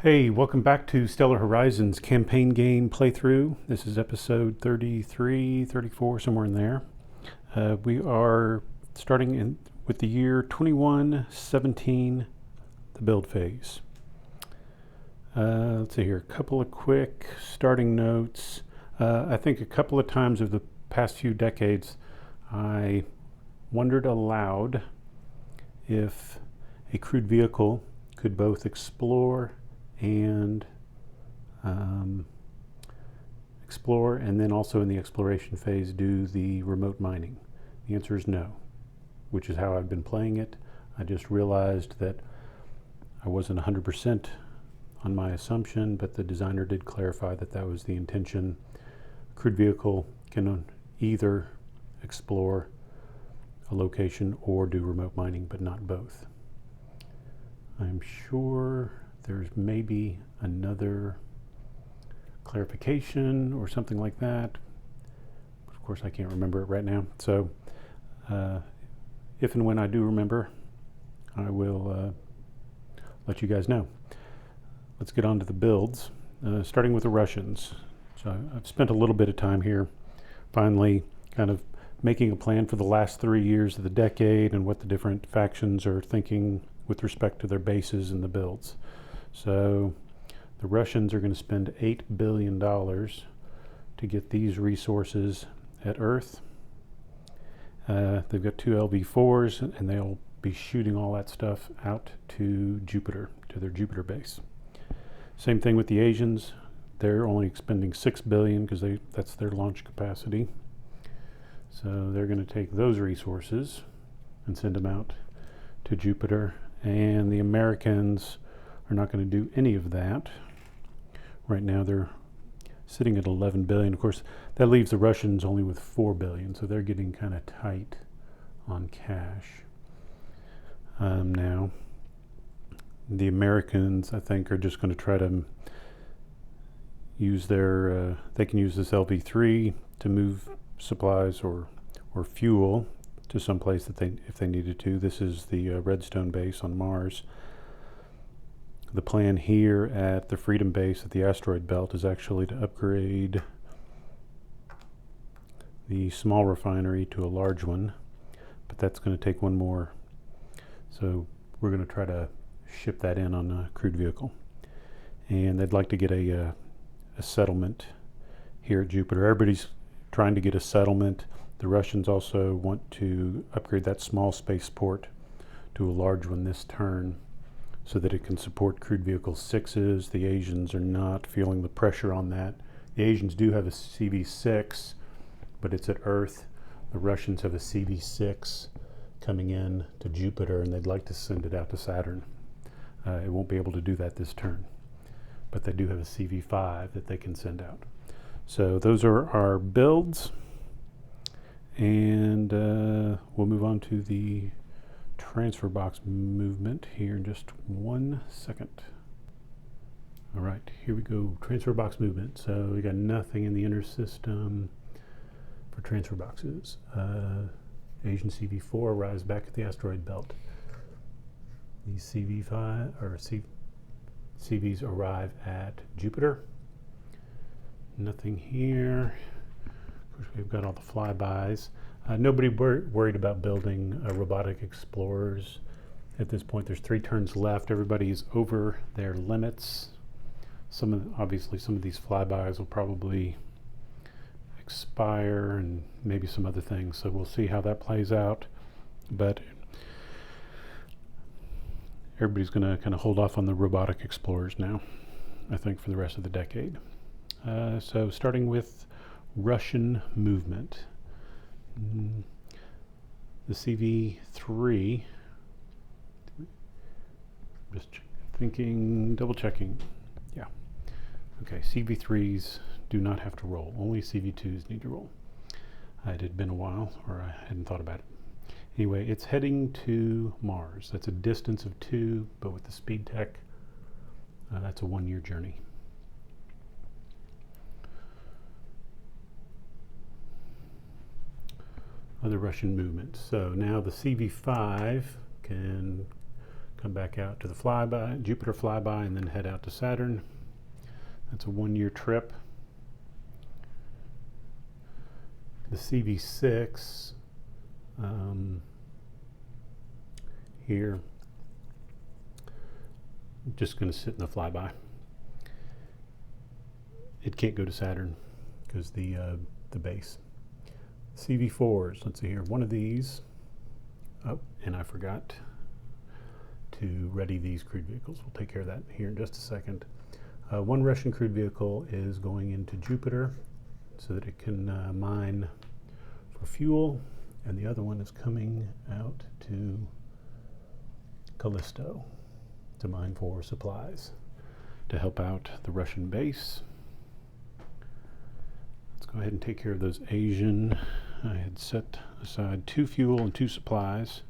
Hey, welcome back to Stellar Horizons campaign game playthrough. This is episode 33, 34, somewhere in there. We are starting with the year 2117, the build phase. Let's see here, a couple of quick starting notes. I think a couple of times over the past few decades, I wondered aloud if a crewed vehicle could both explore and then also in the exploration phase do the remote mining. The answer is no, which is how I've been playing it. I just realized that I wasn't 100% on my assumption, but the designer did clarify that that was the intention. A crewed vehicle can either explore a location or do remote mining, but not both. I'm sure there's maybe another clarification or something like that. Of course, I can't remember it right now. So if and when I do remember, I will let you guys know. Let's get on to the builds, starting with the Russians. So I've spent a little bit of time here finally kind of making a plan for the last 3 years of the decade and what the different factions are thinking with respect to their bases and the builds. So the Russians are going to spend $8 billion to get these resources at Earth. They've got 2 LV-4s, and they'll be shooting all that stuff out to Jupiter, to their Jupiter base. Same thing with the Asians. They're only expending $6 billion because that's their launch capacity. So they're going to take those resources and send them out to Jupiter. And the Americans are not going to do any of that. Right now they're sitting at 11 billion. Of course, that leaves the Russians only with 4 billion, so they're getting kind of tight on cash. Now, the Americans, I think, are just going to try to use their, they can use this LV-3 to move supplies or fuel to some place that if they needed to. This is the Redstone base on Mars. The plan here at the Freedom base at the asteroid belt is actually to upgrade the small refinery to a large one, but that's going to take one more. So we're going to try to ship that in on a crewed vehicle. And they'd like to get a settlement here at Jupiter. Everybody's trying to get a settlement. The Russians also want to upgrade that small spaceport to a large one this turn so that it can support crewed vehicle 6s. The Asians are not feeling the pressure on that. The Asians do have a CV-6, but it's at Earth. The Russians have a CV-6 coming in to Jupiter, and they'd like to send it out to Saturn. It won't be able to do that this turn, but they do have a CV-5 that they can send out. So those are our builds, and we'll move on to the transfer box movement here in just 1 second. All right, here we go, transfer box movement. So we got nothing in the inner system for transfer boxes. Asian CV-4 arrives back at the asteroid belt. These CVs arrive at Jupiter. Nothing here. Of course, we've got all the flybys. Nobody worried about building robotic explorers at this point. There's 3 turns left. Everybody's over their limits. Obviously some of these flybys will probably expire, and maybe some other things. So we'll see how that plays out. But everybody's going to kind of hold off on the robotic explorers now, I think, for the rest of the decade. So starting with Russian movement. The CV-3, just double checking. Yeah. Okay, CV-3s do not have to roll. Only CV-2s need to roll. It had been a while, or I hadn't thought about it. Anyway, it's heading to Mars. That's a distance of 2, but with the speed tech, that's a 1-year journey. Other Russian movements. So now the CV-5 can come back out to the flyby, Jupiter flyby, and then head out to Saturn. That's a 1-year trip. The CV6 here, just going to sit in the flyby. It can't go to Saturn because the base. CV4s, let's see here, one of these. Oh, and I forgot to ready these crewed vehicles. We'll take care of that here in just a second. One Russian crewed vehicle is going into Jupiter so that it can mine for fuel, and the other one is coming out to Callisto to mine for supplies to help out the Russian base. Let's go ahead and take care of those Asian. I had set aside 2 fuel and 2 supplies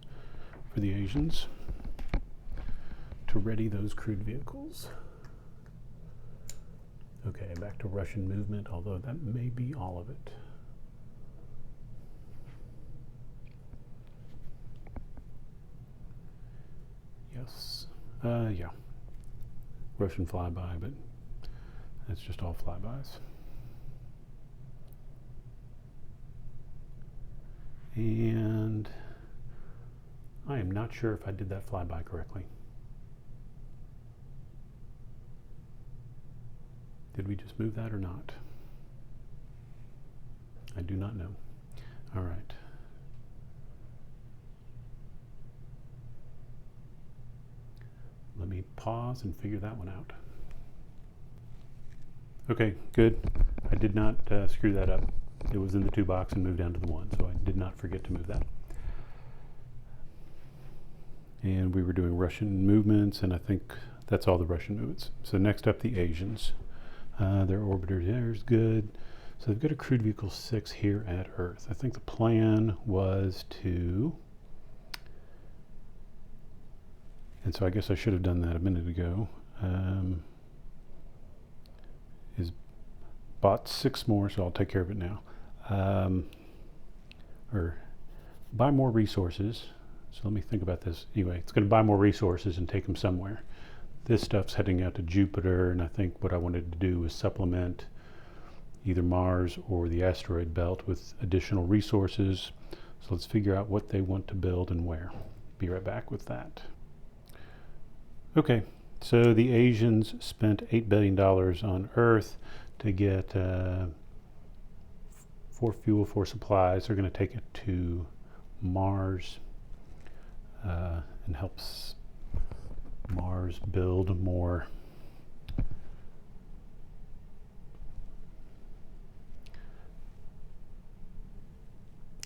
for the Asians to ready those crewed vehicles. Okay, back to Russian movement, although that may be all of it. Yes, yeah, Russian flyby, but that's just all flybys. And I am not sure if I did that flyby correctly. Did we just move that or not? I do not know. All right. Let me pause and figure that one out. Okay, good. I did not screw that up. It was in the 2 box and moved down to the 1, so I did not forget to move that. And we were doing Russian movements, and I think that's all the Russian movements. So next up, the Asians. Their orbiter there is good. So they've got a crewed vehicle 6 here at Earth. I think the plan was to, and so I guess I should have done that a minute ago, is bought 6 more, so I'll take care of it now. Or buy more resources. So let me think about this. Anyway, it's going to buy more resources and take them somewhere. This stuff's heading out to Jupiter, and I think what I wanted to do was supplement either Mars or the asteroid belt with additional resources. So let's figure out what they want to build and where. Be right back with that. Okay, so the Asians spent $8 billion on Earth to get 4 fuel, 4 supplies. They're going to take it to Mars and helps Mars build more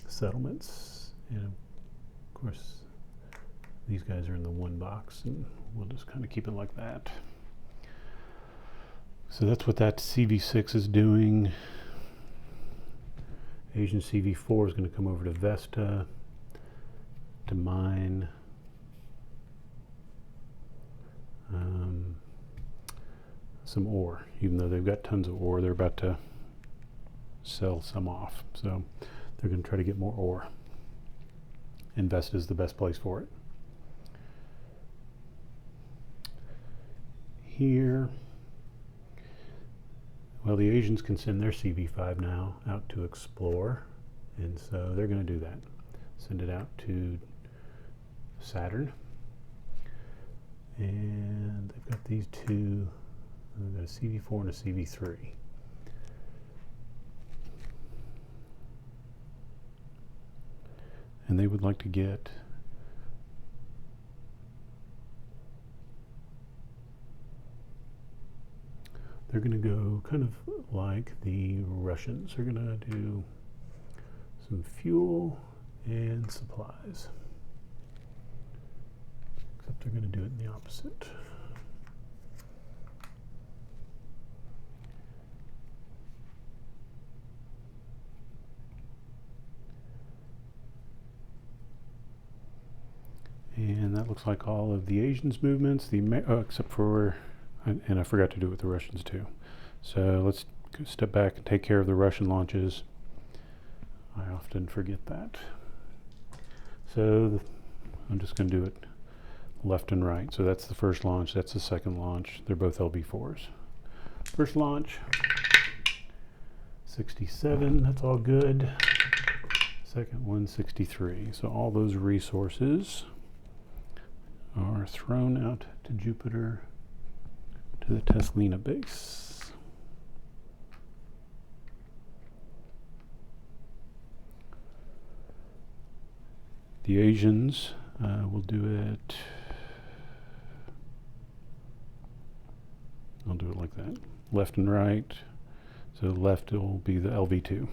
settlements. And of course, these guys are in the 1 box, and we'll just kind of keep it like that. So that's what that CV6 is doing. Asian CV4 is going to come over to Vesta to mine some ore. Even though they've got tons of ore, they're about to sell some off. So they're going to try to get more ore. And Vesta is the best place for it. Here, well, the Asians can send their CV5 now out to explore, and so they're going to do that. Send it out to Saturn. And they've got these 2, they've got a CV4 and a CV3. And they would like to get they're going to go kind of like the Russians. They're going to do some fuel and supplies. Except they're going to do it in the opposite. And that looks like all of the Asians movements, except for, and I forgot to do it with the Russians too. So let's step back and take care of the Russian launches. I often forget that. So I'm just going to do it left and right. So that's the first launch, that's the second launch. They're both LV4s. First launch, 67, that's all good. Second one, 63. So all those resources are thrown out to Jupiter, to the Teslina base. The Asians will do it. I'll do it like that. Left and right. So left will be the LV2.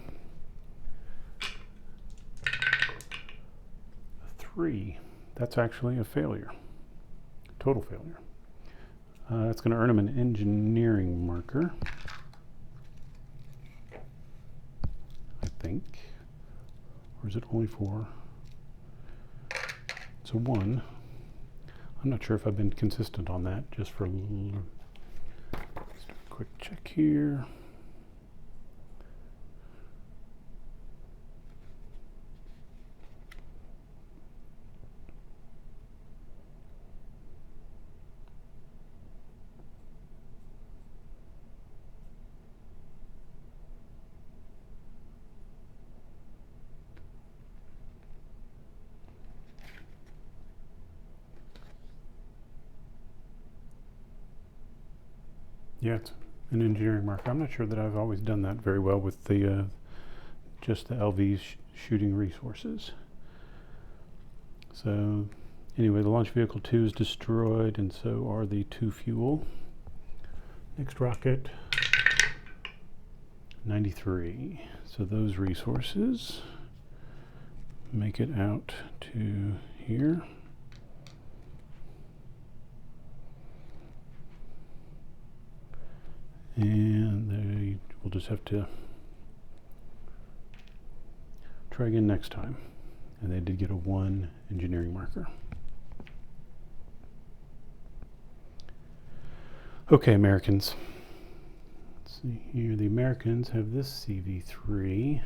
3. That's actually a failure. Total failure. That's going to earn him an engineering marker, I think. Or is it only 4? It's a 1. I'm not sure if I've been consistent on that, just for just a quick check here. Yeah, it's an engineering marker. I'm not sure that I've always done that very well with the just the LVs shooting resources. So anyway, the launch vehicle 2 is destroyed, and so are the 2 fuel. Next rocket, 93. So those resources make it out to here. And we'll just have to try again next time. And they did get a 1 engineering marker. Okay, Americans. Let's see here. The Americans have this CV3,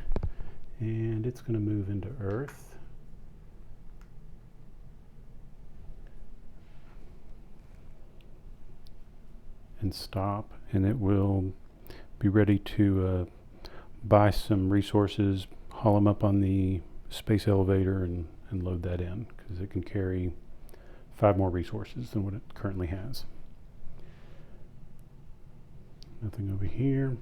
and it's going to move into Earth. And stop, and it will be ready to buy some resources, haul them up on the space elevator, and load that in, because it can carry 5 more resources than what it currently has. Nothing over here.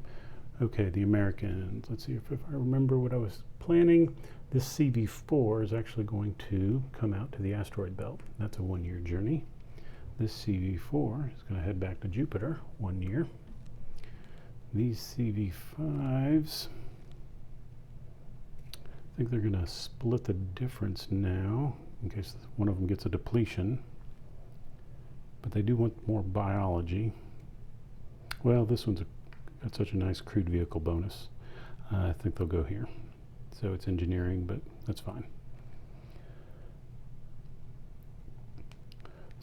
Okay, the Americans. Let's see if I remember what I was planning. This CV4 is actually going to come out to the asteroid belt. That's a 1-year journey. This CV4 is going to head back to Jupiter, 1 year. These CV5s, I think they're going to split the difference now, in case one of them gets a depletion. But they do want more biology. Well, this one's got such a nice crewed vehicle bonus. I think they'll go here. So it's engineering, but that's fine.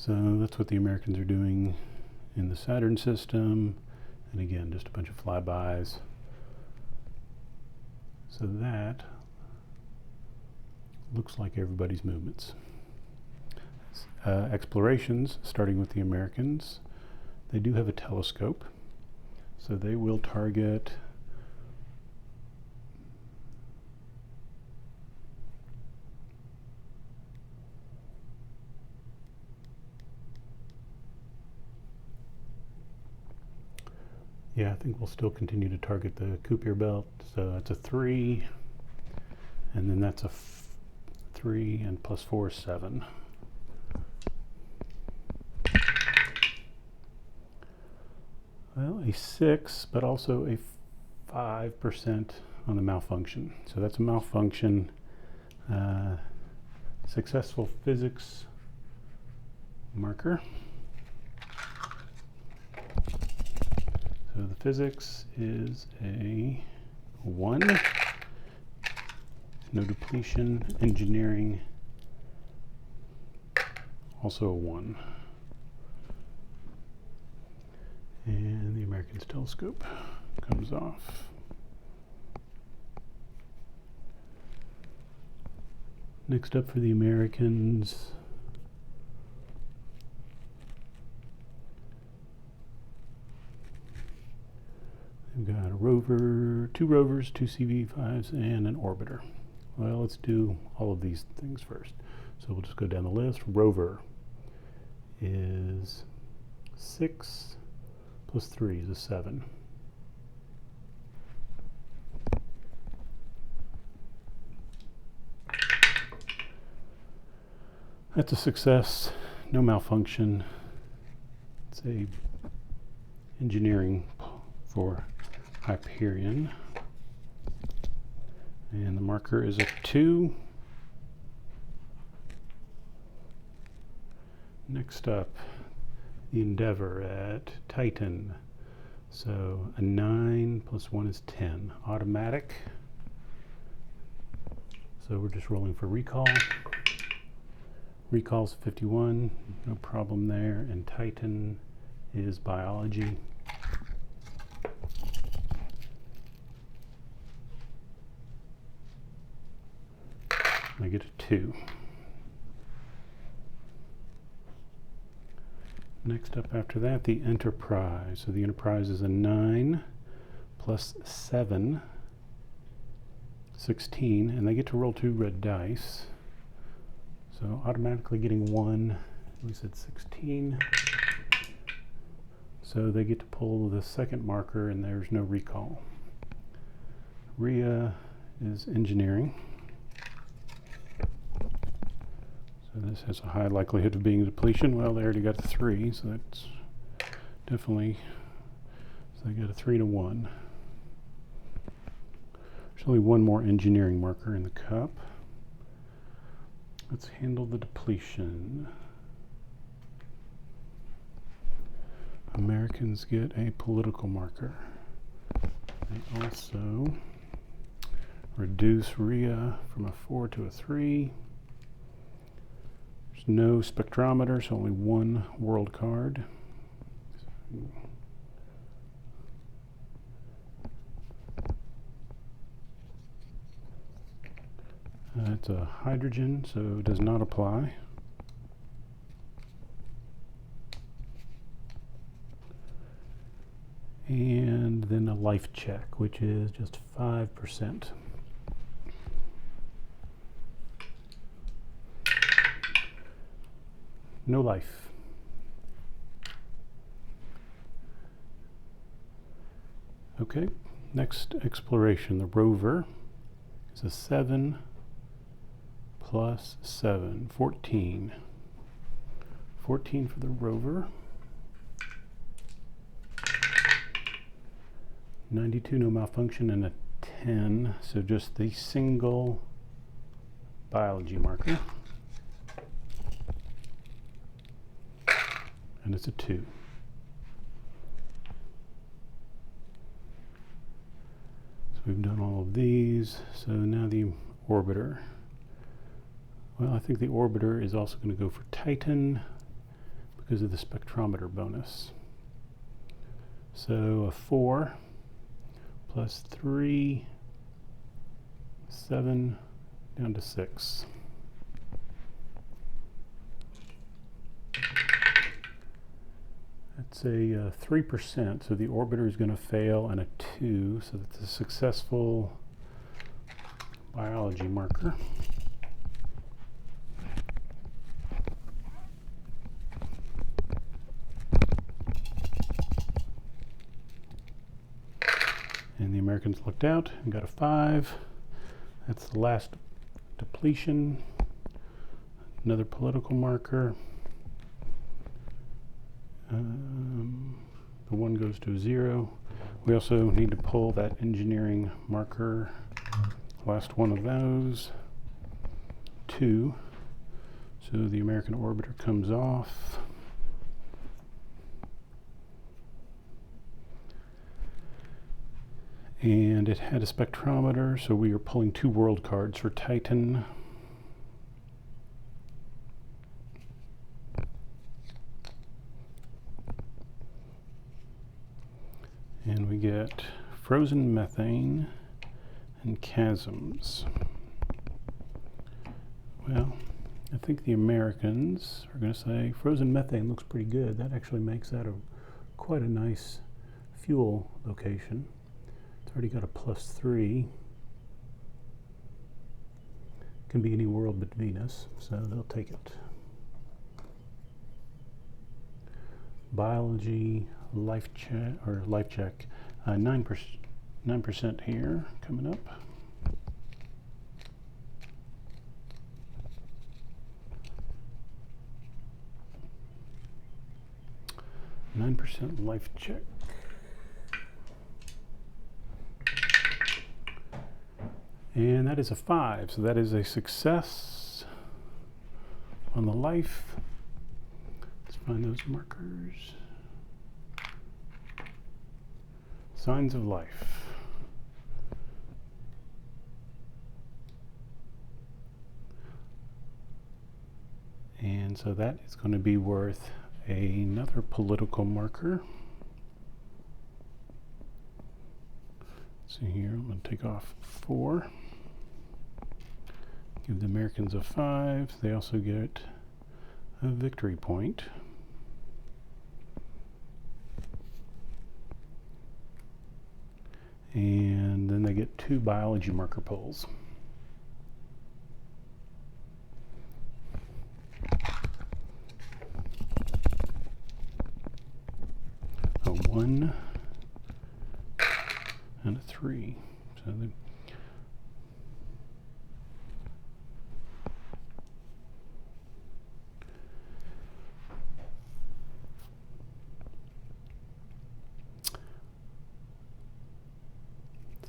So that's what the Americans are doing in the Saturn system. And again, just a bunch of flybys. So that looks like everybody's movements. Explorations, starting with the Americans. They do have a telescope. So they will target I think we'll still continue to target the Kuiper belt. So that's a 3, and then that's a 3, and plus 4 is 7. Well, a 6, but also a 5% on the malfunction. So that's a malfunction. Successful physics marker. So the physics is a 1. No depletion. Engineering, also a 1. And the Americans telescope comes off. Next up for the Americans, We've got a rover, 2 rovers, 2 CV5s, and an orbiter. Well, let's do all of these things first. So we'll just go down the list. Rover is 6 plus 3 is a 7. That's a success, no malfunction. It's a engineering for Hyperion. And the marker is a 2. Next up, the Endeavor at Titan. So a 9 plus 1 is 10. Automatic. So we're just rolling for recall. Recall's 51, no problem there. And Titan is biology. I get a 2. Next up after that, the Enterprise. So the Enterprise is a 9 plus 7, 16, and they get to roll 2 red dice. So automatically getting 1, we said 16. So they get to pull the second marker and there's no recall. Rhea is engineering. So this has a high likelihood of being a depletion. Well, they already got a 3, so that's definitely, so they got a 3 to 1. There's only 1 more engineering marker in the cup. Let's handle the depletion. Americans get a political marker. They also reduce Rhea from a 4 to a 3. There's no spectrometer, so only 1 world card. It's a hydrogen, so it does not apply. And then a life check, which is just 5%. No life. Okay, next exploration. The rover is a 7 plus 7, 14. 14 for the rover. 92, no malfunction, and a 10. So just the single biology marker. And it's a 2. So we've done all of these. So now the orbiter. Well, I think the orbiter is also going to go for Titan because of the spectrometer bonus. So a 4 plus 3, 7, down to 6. That's a 3%, so the orbiter is going to fail, and a 2, so that's a successful biology marker. And the Americans looked out and got a 5. That's the last depletion. Another political marker. The 1 goes to a 0. We also need to pull that engineering marker. Last one of those. 2. So the American orbiter comes off. And it had a spectrometer, so we are pulling 2 world cards for Titan. And we get frozen methane and chasms. Well, I think the Americans are going to say frozen methane looks pretty good. That actually makes that quite a nice fuel location. already got a +3. Can be any world but Venus, so they'll take it. Biology, life check, 9% here coming up. %, life check. And that is a 5, so that is a success on the life. Let's find those markers. Signs of life. And so that is going to be worth another political marker. So here I'm going to take off 4. Give the Americans a 5. They also get a victory point. And then they get 2 biology marker pulls. A 1 and a 3. So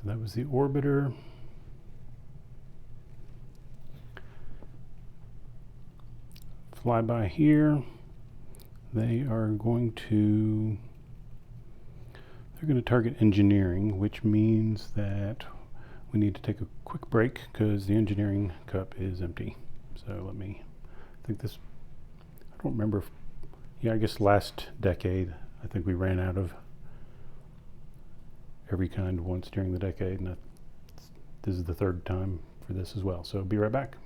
that was the orbiter. Flyby here. They're going to target engineering, which means that we need to take a quick break because the engineering cup is empty. So I don't remember I guess last decade I think we ran out of every kind once during the decade, and this is the 3rd time for this as well. So be right back.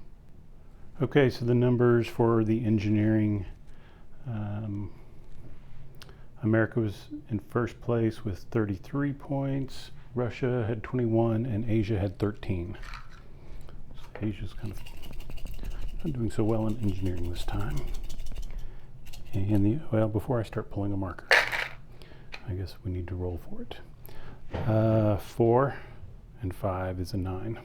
Okay, so the numbers for the engineering. America was in first place with 33 points. Russia had 21, and Asia had 13. So Asia's kind of not doing so well in engineering this time. And before I start pulling a marker, I guess we need to roll for it. 4 and 5 is a 9.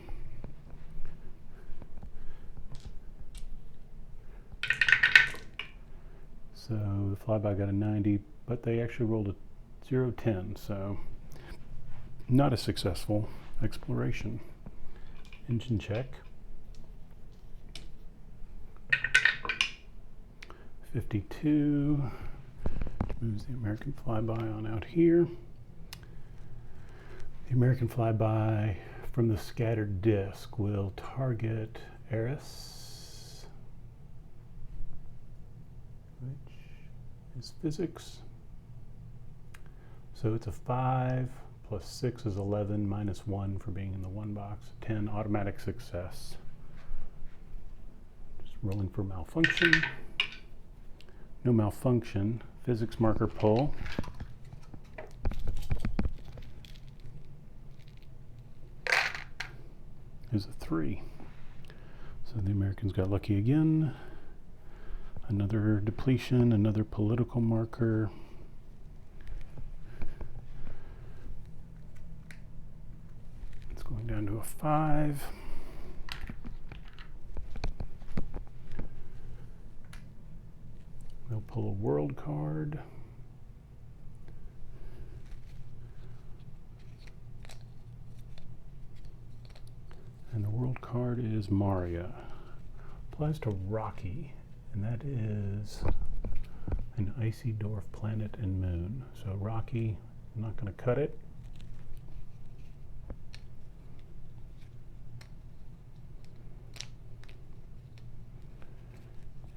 So the flyby got a 90, but they actually rolled a 0-10, so not a successful exploration. Engine check. 52 moves the American flyby on out here. The American flyby from the scattered disk will target Eris, which is physics. So it's a 5 plus 6 is 11 minus 1 for being in the 1 box. 10 automatic success. Just rolling for malfunction. No malfunction. Physics marker pull. Is a 3. So the Americans got lucky again. Another depletion, another political marker. It's going down to a 5. They'll pull a world card. And the world card is Maria. Applies to Rocky, and that is an icy dwarf planet and moon. So Rocky, I'm not going to cut it.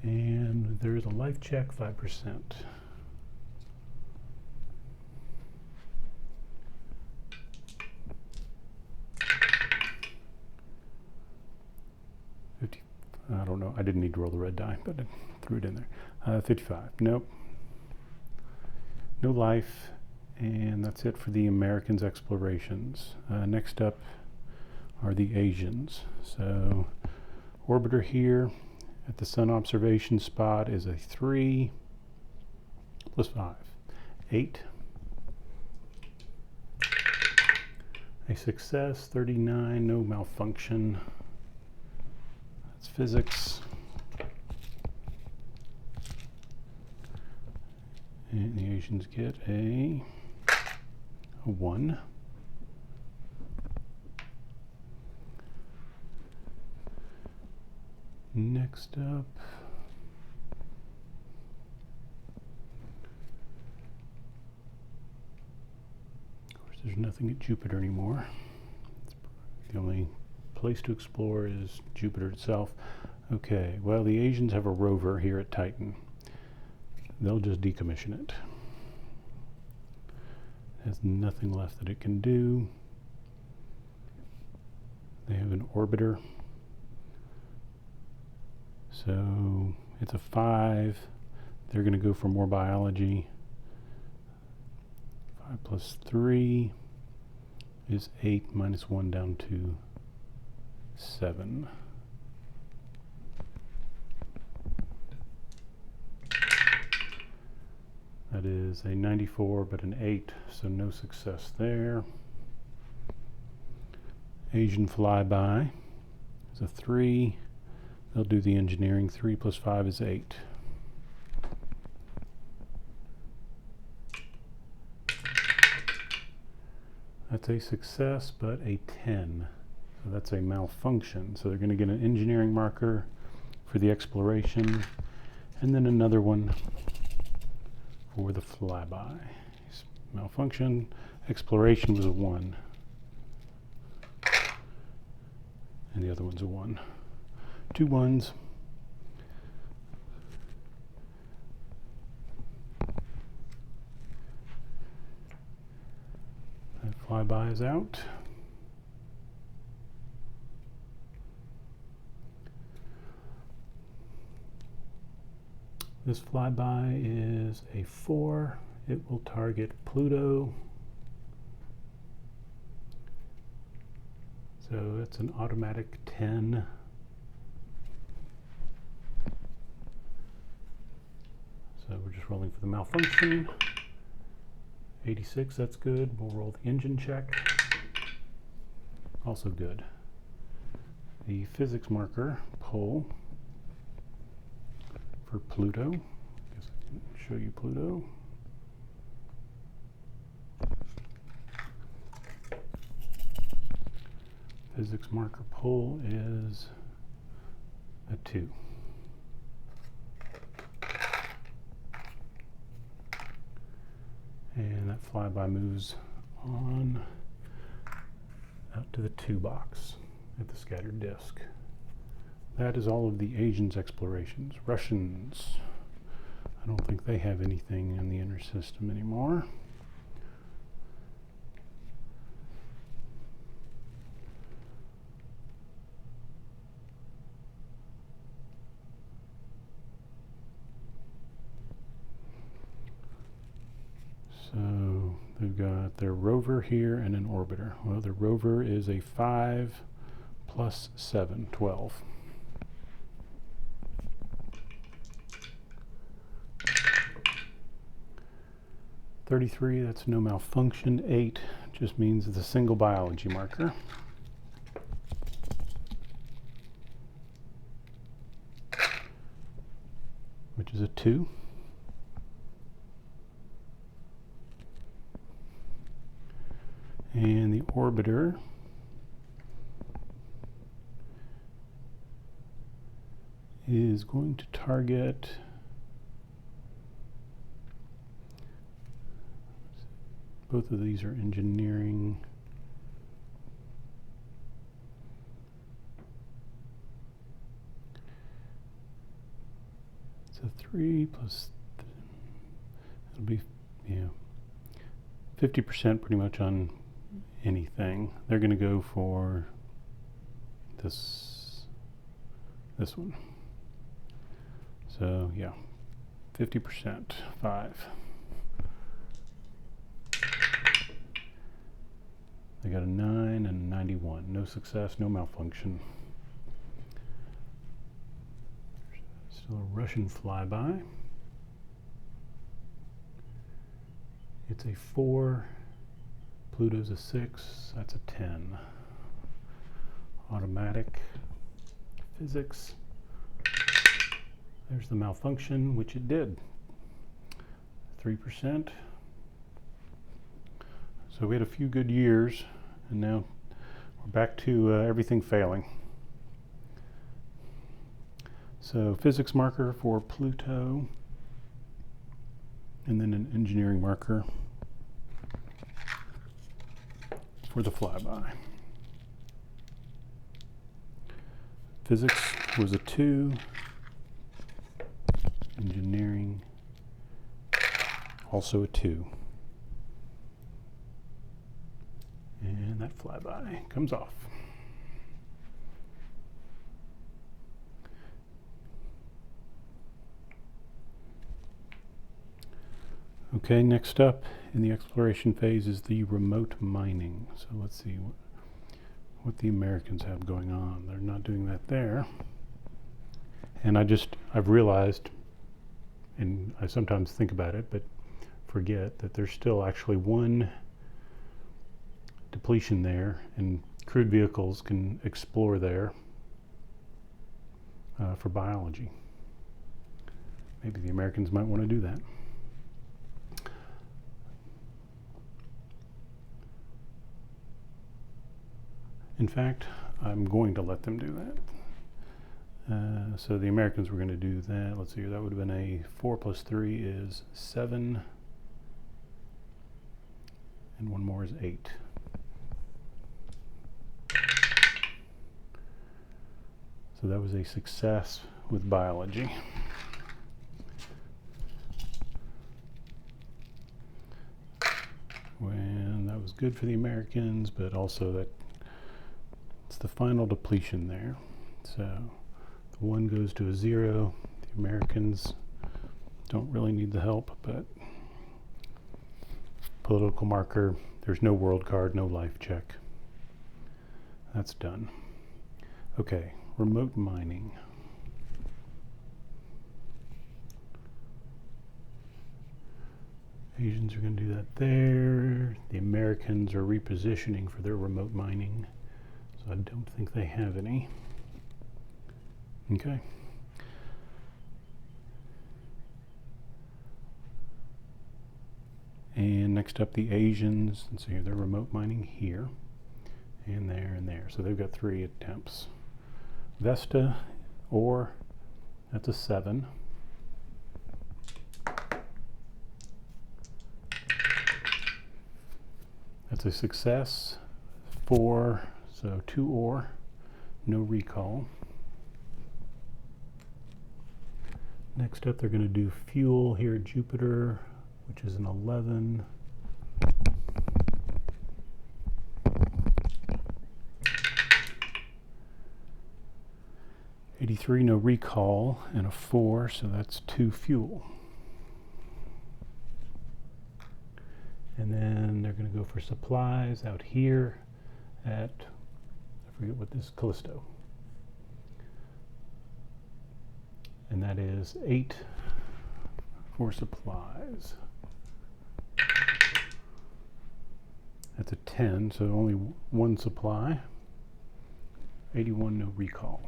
And there's a life check, 5%. I don't know. I didn't need to roll the red die, but I threw it in there. 55. Nope. No life. And that's it for the Americans explorations. Next up are the Asians. So orbiter here at the sun observation spot is a 3 plus 5, 8. A success, 39, no malfunction. That's physics. And the Asians get a 1. Next up, of course, there's nothing at Jupiter anymore. The only place to explore is Jupiter itself. Okay, well, the Asians have a rover here at Titan. They'll just decommission it. It has nothing left that it can do. They have an orbiter. So it's a 5. They're going to go for more biology. 5 plus 3 is 8, minus 1 down to 7. That is a 94, but an 8, so no success there. Asian flyby is a 3. They'll do the engineering. 3 plus 5 is 8. That's a success, but a 10. So that's a malfunction. So they're going to get an engineering marker for the exploration, and then another one for the flyby. Malfunction. Exploration was a 1. And the other one's a 1. 2 1s. That flyby is out. This flyby is a 4. It will target Pluto. So it's an automatic 10. So we're just rolling for the malfunction. 86, that's good. We'll roll the engine check. Also good. The physics marker pull for Pluto. Guess I can show you Pluto. Physics marker pull is a 2. And that flyby moves on out to the 2 box at the scattered disk. That is all of the Asians' explorations. Russians, I don't think they have anything in the inner system anymore. So they've got their rover here and an orbiter. Well, the rover is a 5 plus 7, 12. $33, that's no malfunction. 8 just means it's a single biology marker. Which is a 2. And the orbiter is going to target both of these are engineering. It's a 3 plus, it'll be, 50% pretty much on anything. They're going to go for this one. So yeah, 50%, 5. we got a 9 and a 91. No success, no malfunction. Still a Russian flyby. It's a 4. Pluto's a 6. That's a 10. Automatic. Physics. There's the malfunction, which it did. 3%. So we had a few good years, and now we're back to everything failing. So physics marker for Pluto, and then an engineering marker for the flyby. Physics was a 2. Engineering, also a 2. And that flyby comes off. Okay, next up in the exploration phase is the remote mining. So let's see what the Americans have going on. They're not doing that there. And I've realized, and I sometimes think about it, but forget that there's still actually one depletion there, and crewed vehicles can explore there for biology. Maybe the Americans might want to do that. In fact, I'm going to let them do that. So the Americans were going to do that. Let's see, that would have been a 4 plus 3 is 7. And one more is 8. So that was a success with biology. And that was good for the Americans, but also that it's the final depletion there. So the 1 goes to a 0. The Americans don't really need the help, but political marker, there's no world card, no life check. That's done. Okay, remote mining. Asians are going to do that there. The Americans are repositioning for their remote mining, so I don't think they have any. Okay. And next up, the Asians. Let's see here, they're remote mining here, and there, and there. So they've got 3 attempts. Vesta, ore, that's a 7. That's a success. 4, so 2 ore, no recall. Next up, they're going to do fuel here at Jupiter, which is an 11. '83, no recall, and a 4, so that's 2 fuel. And then they're going to go for supplies out here at, I forget what this, Callisto. And that is 8 for supplies. That's a 10, so only 1 supply. 81, no recall.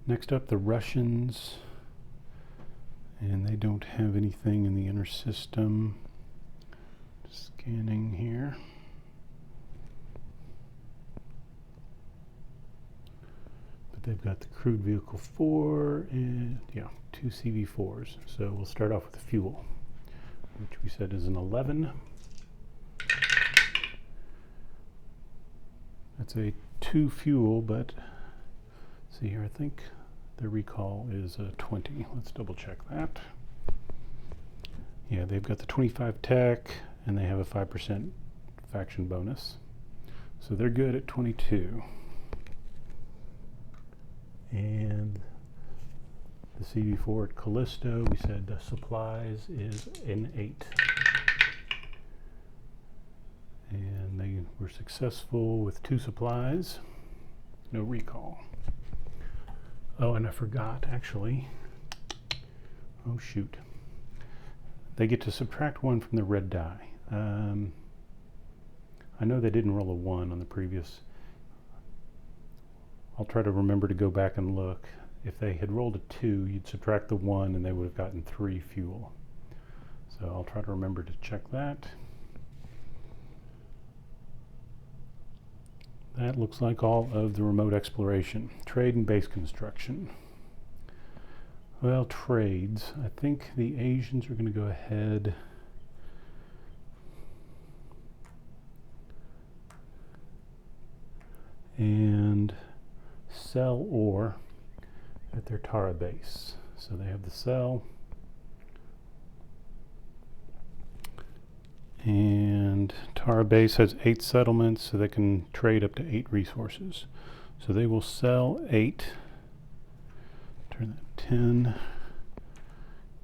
Next up, the Russians, and they don't have anything in the inner system. Scanning here. But they've got the crewed vehicle 4 and, yeah, 2 CV4s. So we'll start off with the fuel, which we said is an 11. That's a 2 fuel, but see here, I think the recall is a 20. Let's double check that. Yeah, they've got the 25 tech, and they have a 5% faction bonus. So they're good at 22. And the the CV4 at Callisto. We said the supplies is an 8. And they were successful with 2 supplies. No recall. Oh, and I forgot, actually. Oh, shoot. They get to subtract 1 from the red die. I know they didn't roll a 1 on the previous. I'll try to remember to go back and look. If they had rolled a 2, you'd subtract the 1 and they would have gotten 3 fuel. So I'll try to remember to check that. That looks like all of the remote exploration. Trade and base construction. Well, trades. I think the Asians are going to go ahead and sell ore at their Tara base. So they have the sell. And Tara base has 8 settlements, so they can trade up to 8 resources. So they will sell 8. Turn that 10.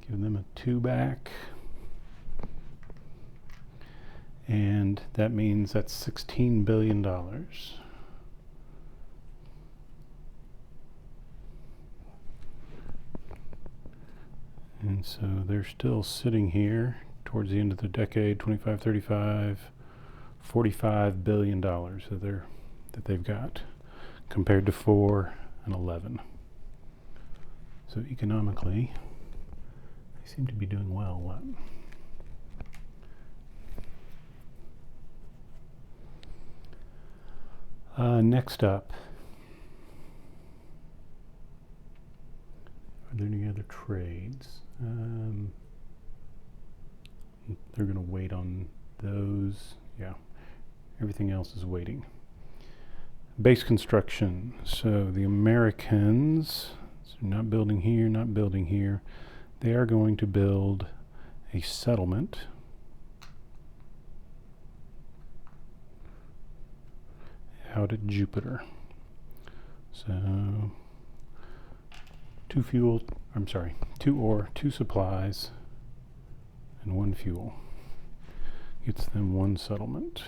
Give them a 2 back. And that means that's $16 billion. And so they're still sitting here towards the end of the decade, 25, 35, $45 billion that they've got, compared to 4 and 11. So economically, they seem to be doing well. What? Next up, are there any other trades? They're going to wait on those. Yeah, everything else is waiting. Base construction. So the Americans, so not building here, not building here. They are going to build a settlement. Out at Jupiter. So 2 ore, 2 supplies, and 1 fuel. Gets them 1 settlement.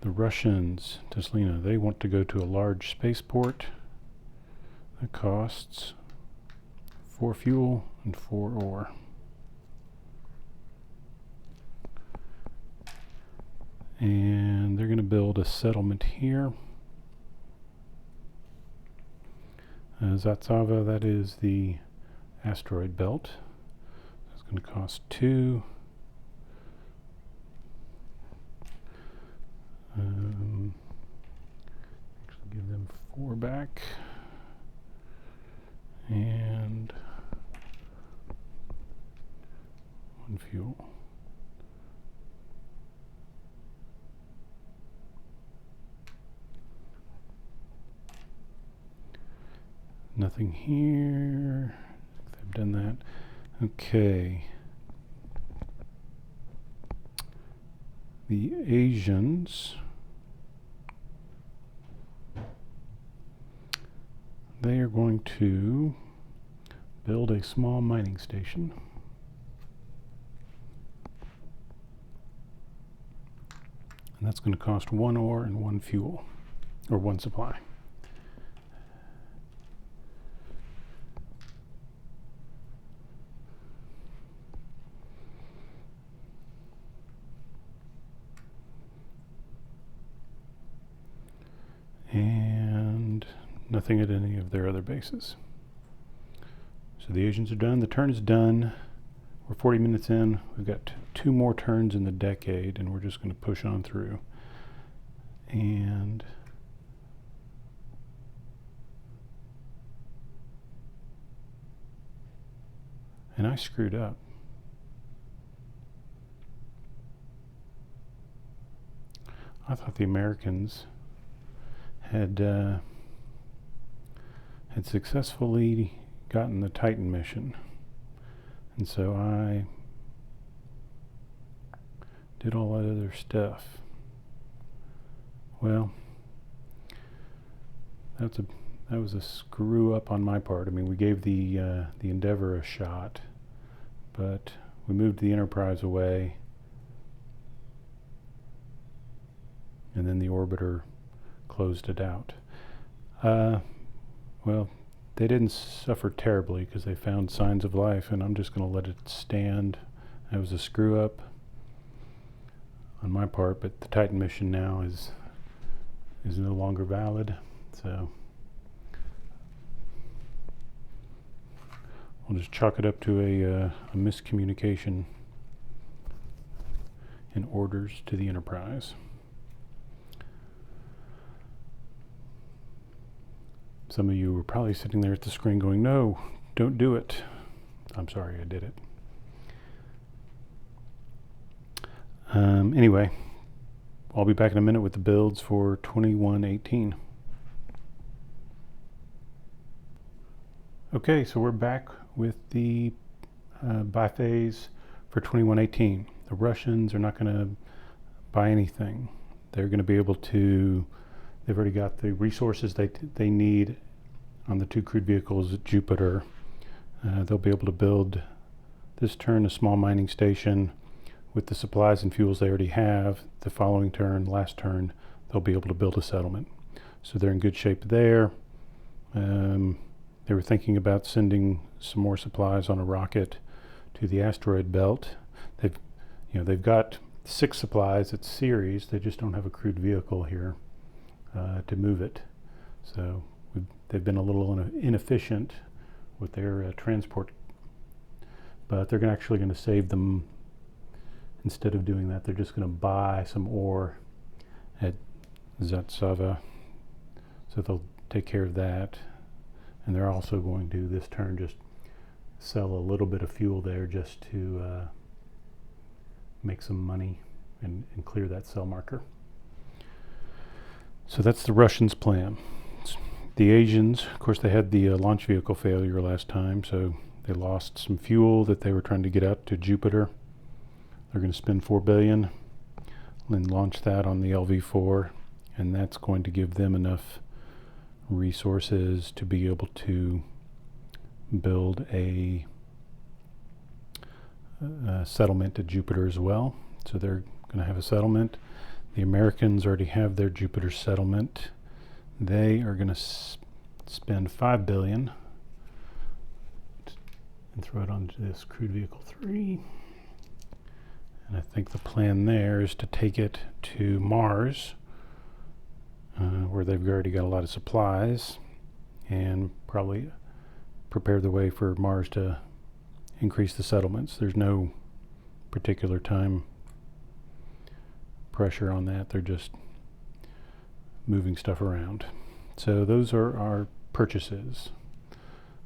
The Russians, Teslina, they want to go to a large spaceport that costs 4 fuel and 4 ore. And they're going to build a settlement here. Zatsava, that is the asteroid belt. It's going to cost 2. Actually give them 4 back. And 1 fuel. Nothing here. They've done that. Okay. The Asians, they are going to build a small mining station. And that's going to cost 1 ore and 1 fuel, or 1 supply. And nothing at any of their other bases. So the Asians are done. The turn is done. We're 40 minutes in. We've got 2 more turns in the decade, and we're just going to push on through. And I screwed up. I thought the Americans had successfully gotten the Titan mission, and so I did all that other stuff. Well, that was a screw up on my part. I mean, we gave the Endeavour a shot, but we moved the Enterprise away, and then the orbiter closed it out. Well, they didn't suffer terribly because they found signs of life, and I'm just going to let it stand. That was a screw up on my part, but the Titan mission now is no longer valid, so I'll just chalk it up to a miscommunication in orders to the Enterprise. Some of you were probably sitting there at the screen going, no, don't do it. I'm sorry, I did it. Anyway, I'll be back in a minute with the builds for 2118. Okay, so we're back with the biphase for 2118. The Russians are not going to buy anything. They're going to be able to, they've already got the resources they need on the two crewed vehicles at Jupiter. They'll be able to build this turn a small mining station with the supplies and fuels they already have. The following turn, last turn, they'll be able to build a settlement. So they're in good shape there. They were thinking about sending some more supplies on a rocket to the asteroid belt. They've got 6 supplies at Ceres. They just don't have a crewed vehicle here to move it. So they've been a little inefficient with their transport, but they're actually going to save them. Instead of doing that, they're just going to buy some ore at Zatsava, so they'll take care of that. And they're also going to, this turn, just sell a little bit of fuel there just to make some money and clear that sell marker. So that's the Russians' plan. The Asians, of course, they had the launch vehicle failure last time, so they lost some fuel that they were trying to get out to Jupiter. They're going to spend $4 billion and launch that on the LV-4, and that's going to give them enough resources to be able to build a settlement at Jupiter as well. So they're going to have a settlement. The Americans already have their Jupiter settlement. They are going to spend $5 billion and throw it onto this crewed vehicle 3. And I think the plan there is to take it to Mars, where they've already got a lot of supplies, and probably prepare the way for Mars to increase the settlements. There's no particular time pressure on that. They're just moving stuff around. So those are our purchases.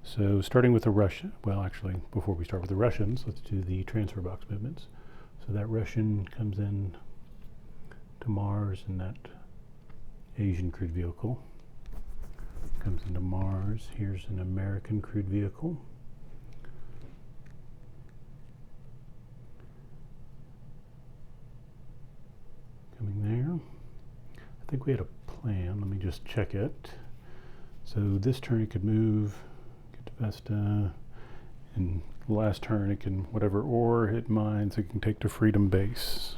So starting with the Russian, well, actually, before we start with the Russians, let's do the transfer box movements. So that Russian comes in to Mars, and that Asian crewed vehicle comes into Mars. Here's an American crewed vehicle. Coming there. I think we had a plan. Let me just check it. So this turn it could move, get to Vesta, and last turn it can, whatever ore it mines, it can take to Freedom Base.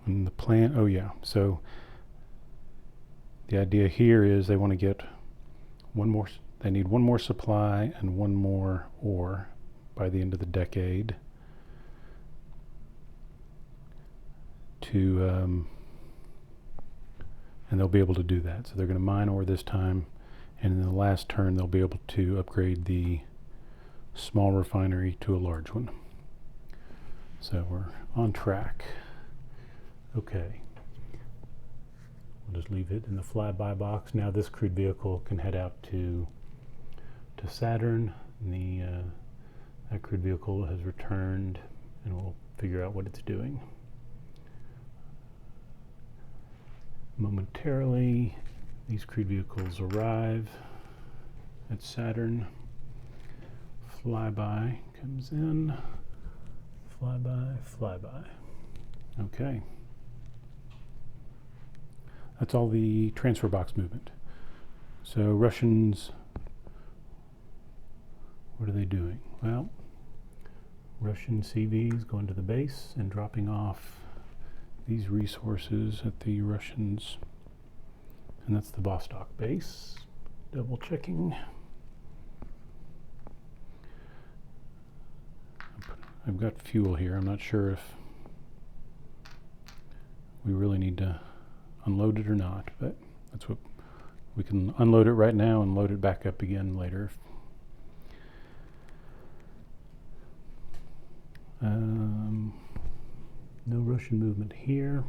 And the plan, oh yeah, so the idea here is they want to get one more, they need one more supply and one more ore by the end of the decade to, and they'll be able to do that. So they're going to mine ore this time, and in the last turn they'll be able to upgrade the small refinery to a large one. So we're on track. Okay. We'll just leave it in the flyby box. Now this crewed vehicle can head out to Saturn. And that crewed vehicle has returned, and we'll figure out what it's doing. Momentarily, these crewed vehicles arrive at Saturn. Flyby comes in. Flyby, flyby. Okay. That's all the transfer box movement. So Russians, what are they doing? Well, Russian CVs going to the base and dropping off these resources at the Russians, and that's the Vostok base. Double checking. I've got fuel here. I'm not sure if we really need to unload it or not, but that's what we can unload it right now and load it back up again later. No Russian movement here.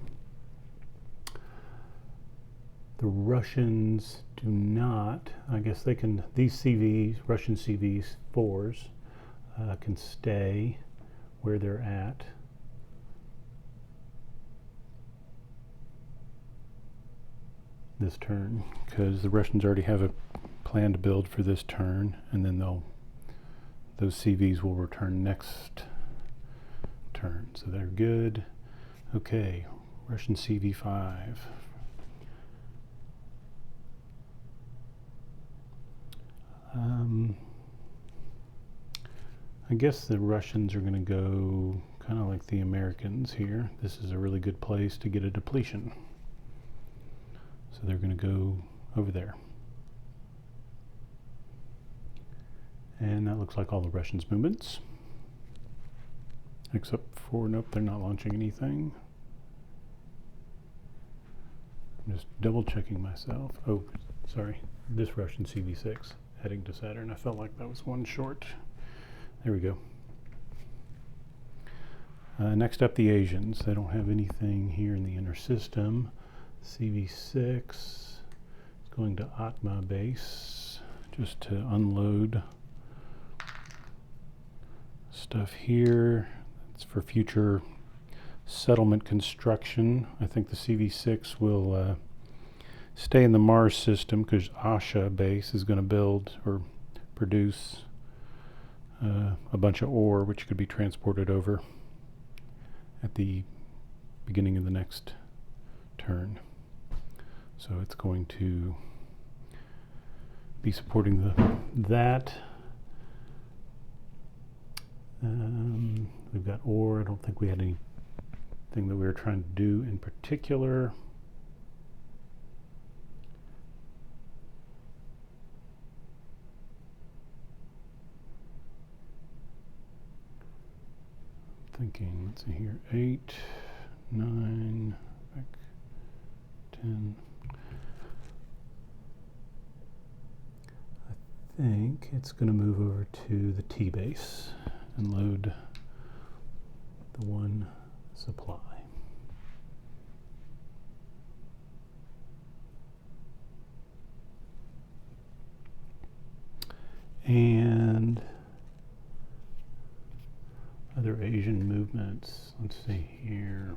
The Russians do not, I guess they can, these CVs, Russian CVs 4s, can stay where they're at. This turn, because the Russians already have a plan to build for this turn, and then those CVs will return next turn, so they're good. Okay, Russian CV5. I guess the Russians are going to go kind of like the Americans here. This is a really good place to get a depletion. So they're going to go over there. And that looks like all the Russians' movements. Except for, nope, they're not launching anything. I'm just double checking myself. Oh, sorry, this Russian CV6 heading to Saturn. I felt like that was one short. There we go. Next up, the Asians. They don't have anything here in the inner system. CV6 is going to Atma base just to unload stuff here. It's for future settlement construction. I think the CV6 will stay in the Mars system because Asha base is going to build or produce a bunch of ore which could be transported over at the beginning of the next turn. So it's going to be supporting that. We've got ore. I don't think we had anything that we were trying to do in particular. Thinking, let's see here, 8, 9, back 10. I think it's going to move over to the T base and load the one supply. And other Asian movements, let's see here.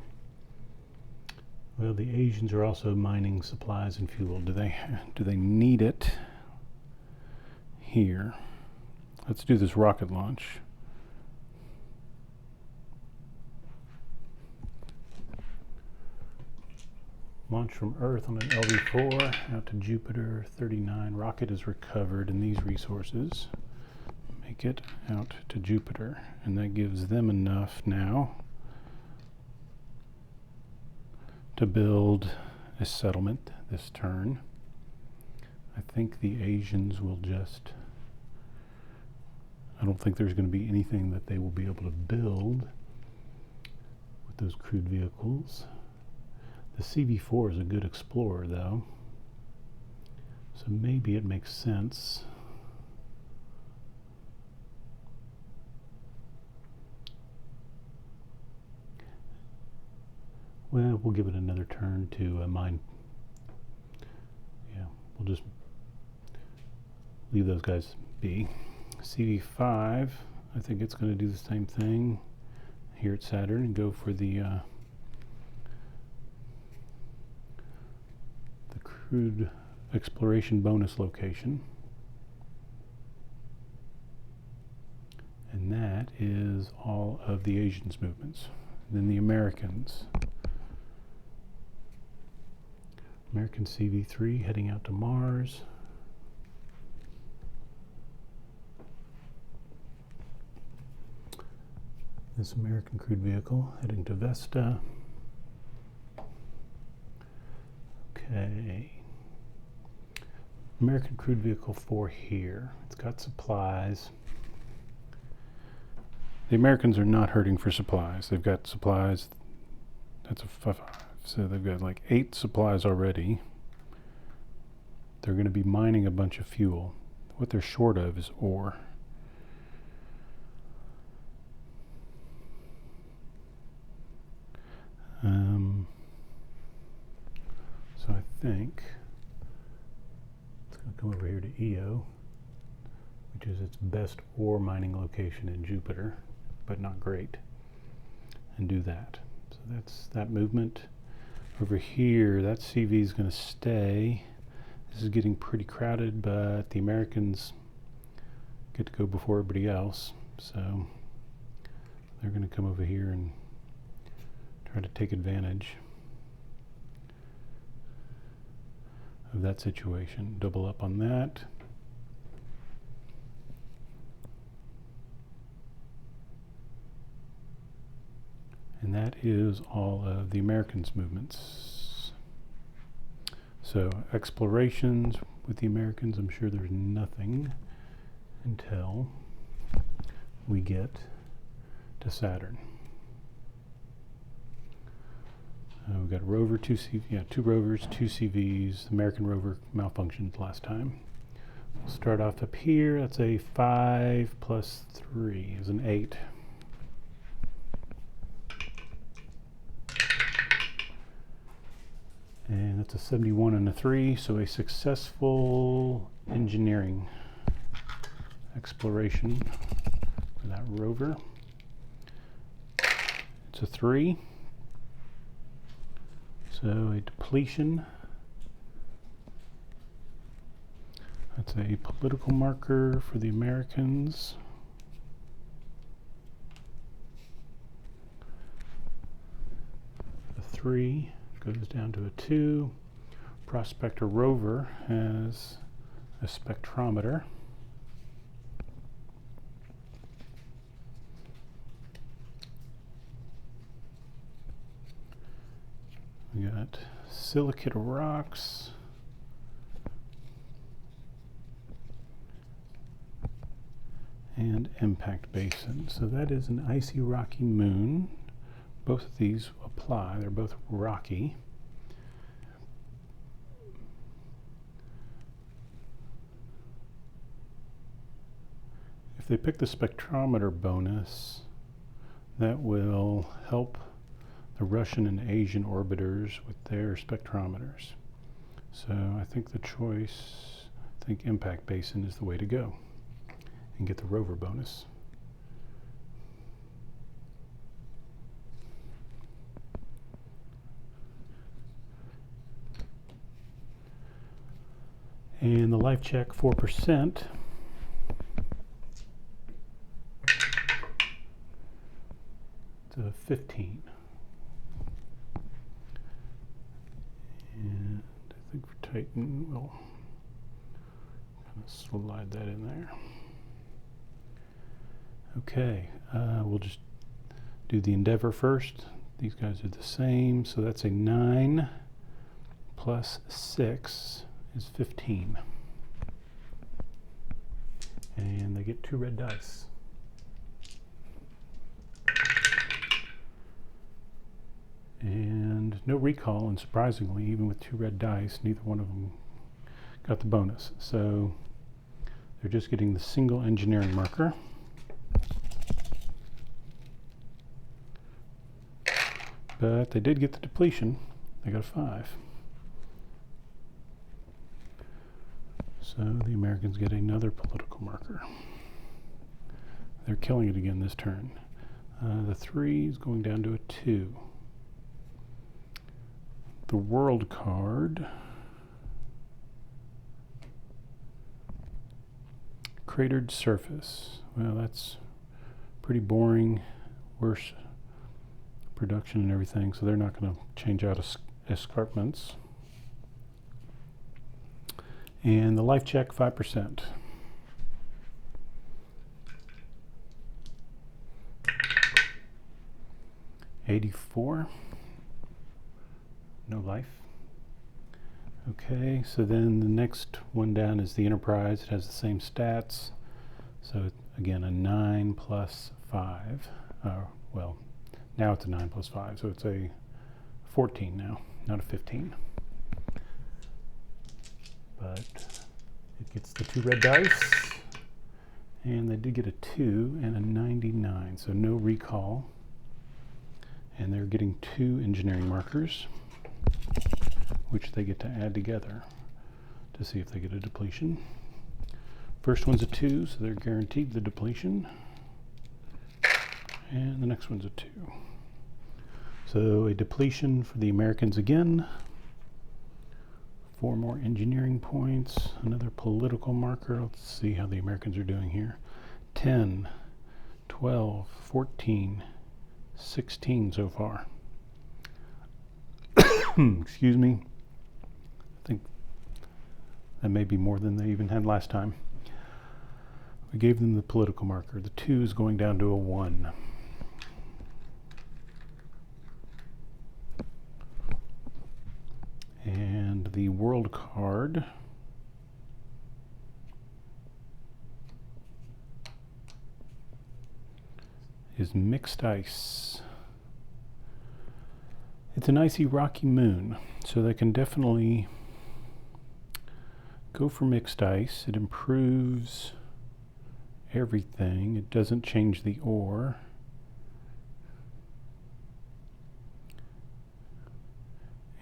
Well, the Asians are also mining supplies and fuel. Do they need it here? Let's do this rocket launch. Launch from Earth on an LV4 out to Jupiter 39. Rocket is recovered in these resources. Make it out to Jupiter, and that gives them enough now to build a settlement this turn. I think the Asians will just, I don't think there's going to be anything that they will be able to build with those crewed vehicles. The CV4 is a good explorer though, so maybe it makes sense. Well, we'll give it another turn to mine. Yeah, we'll just leave those guys be. CV5, I think it's going to do the same thing here at Saturn and go for the crewed exploration bonus location. And that is all of the Asians movements. And then the Americans. American CV3 heading out to Mars. This American crewed vehicle heading to Vesta. Okay. American crewed vehicle 4 here. It's got supplies. The Americans are not hurting for supplies. They've got supplies. That's a 5. So they've got like 8 supplies already. They're going to be mining a bunch of fuel. What they're short of is ore. So I think it's going to come over here to EO, which is its best ore mining location in Jupiter, but not great, and do that. So that's that movement. Over here, that CV is going to stay. This is getting pretty crowded, but the Americans get to go before everybody else, so they're going to come over here and try to take advantage of that situation. Double up on that. And that is all of the Americans' movements. So explorations with the Americans, I'm sure there's nothing until we get to Saturn. We've got a rover, 2 rovers, 2 CVs. The American rover malfunctioned last time. We'll start off up here. That's a 5 plus 3 is an 8. And that's a 71 and a 3, so a successful engineering exploration for that rover. It's a 3. So a depletion. That's a political marker for the Americans. A 3 goes down to a 2. Prospector rover has a spectrometer. We got silicate rocks. And impact basin. So that is an icy rocky moon. Both of these apply. They're both rocky. If they pick the spectrometer bonus, that will help the Russian and Asian orbiters with their spectrometers. So I think the choice, I think impact basin is the way to go and get the rover bonus. And the life check 4%. It's a 15. And I think for Titan, we'll kind of slide that in there. Okay, we'll just do the Endeavor first. These guys are the same, so that's a 9 plus 6 is 15. And they get 2 red dice. And no recall, and surprisingly, even with 2 red dice, neither one of them got the bonus. So they're just getting the single engineering marker. But they did get the depletion. They got a 5. So the Americans get another political marker. They're killing it again this turn. The 3 is going down to a 2. The world card. Cratered surface. Well, that's pretty boring. Worse production and everything, so they're not going to change out escarpments. And the life check 5%. 84. No life. Okay, so then the next one down is the Enterprise. It has the same stats. So again, a 9 plus 5. Well, now it's a 9 plus 5, so it's a 14 now, not a 15. But it gets the 2 red dice, and they did get a 2 and a 99, so no recall. And they're getting 2 engineering markers, which they get to add together to see if they get a depletion. First one's a 2, so they're guaranteed the depletion. And the next one's a 2. So a depletion for the Americans again. 4 more engineering points. Another political marker. Let's see how the Americans are doing here. 10, 12, 14, 16 so far. Excuse me. I think that may be more than they even had last time. We gave them the political marker. The 2 is going down to a 1. And the world card is Mixed Ice. It's an icy rocky moon, so they can definitely go for Mixed Ice. It improves everything. It doesn't change the ore.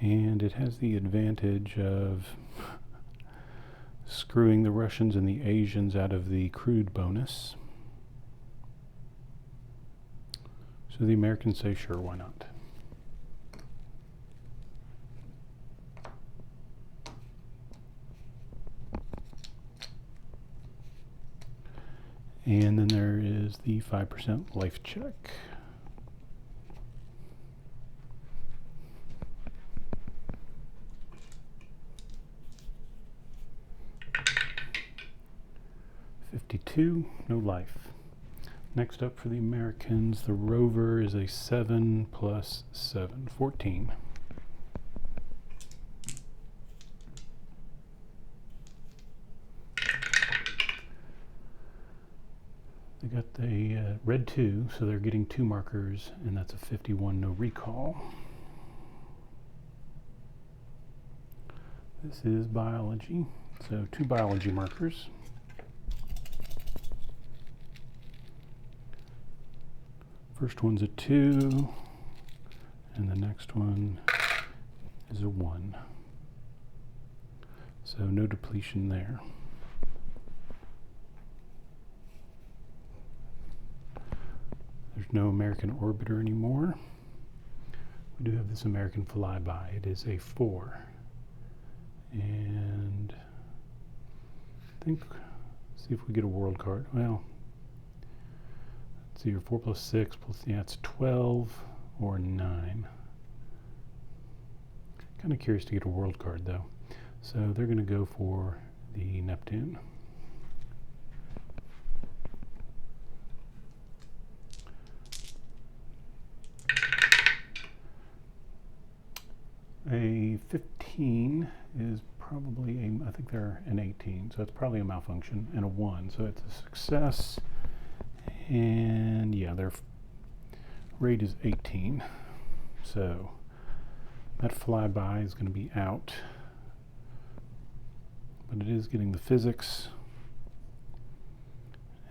And it has the advantage of screwing the Russians and the Asians out of the crude bonus. So the Americans say, sure, why not? And then there is the 5% life check. No life. Next up for the Americans, the Rover is a 7 plus 7, 14. They got the red 2, so they're getting 2 markers, and that's a 51, no recall. This is biology, so 2 biology markers. First one's a 2, and the next one is a 1. So no depletion there. There's no American Orbiter anymore. We do have this American Flyby. It is a 4. And I think, see if we get a world card. Well, so your 4 plus 6 plus, yeah, it's 12 or 9. Kind of curious to get a world card though. So they're going to go for the Neptune. A 15 is probably I think they're an 18, so it's probably a malfunction, and a 1, so it's a success. And yeah, their rate is 18, so that flyby is going to be out, but it is getting the physics,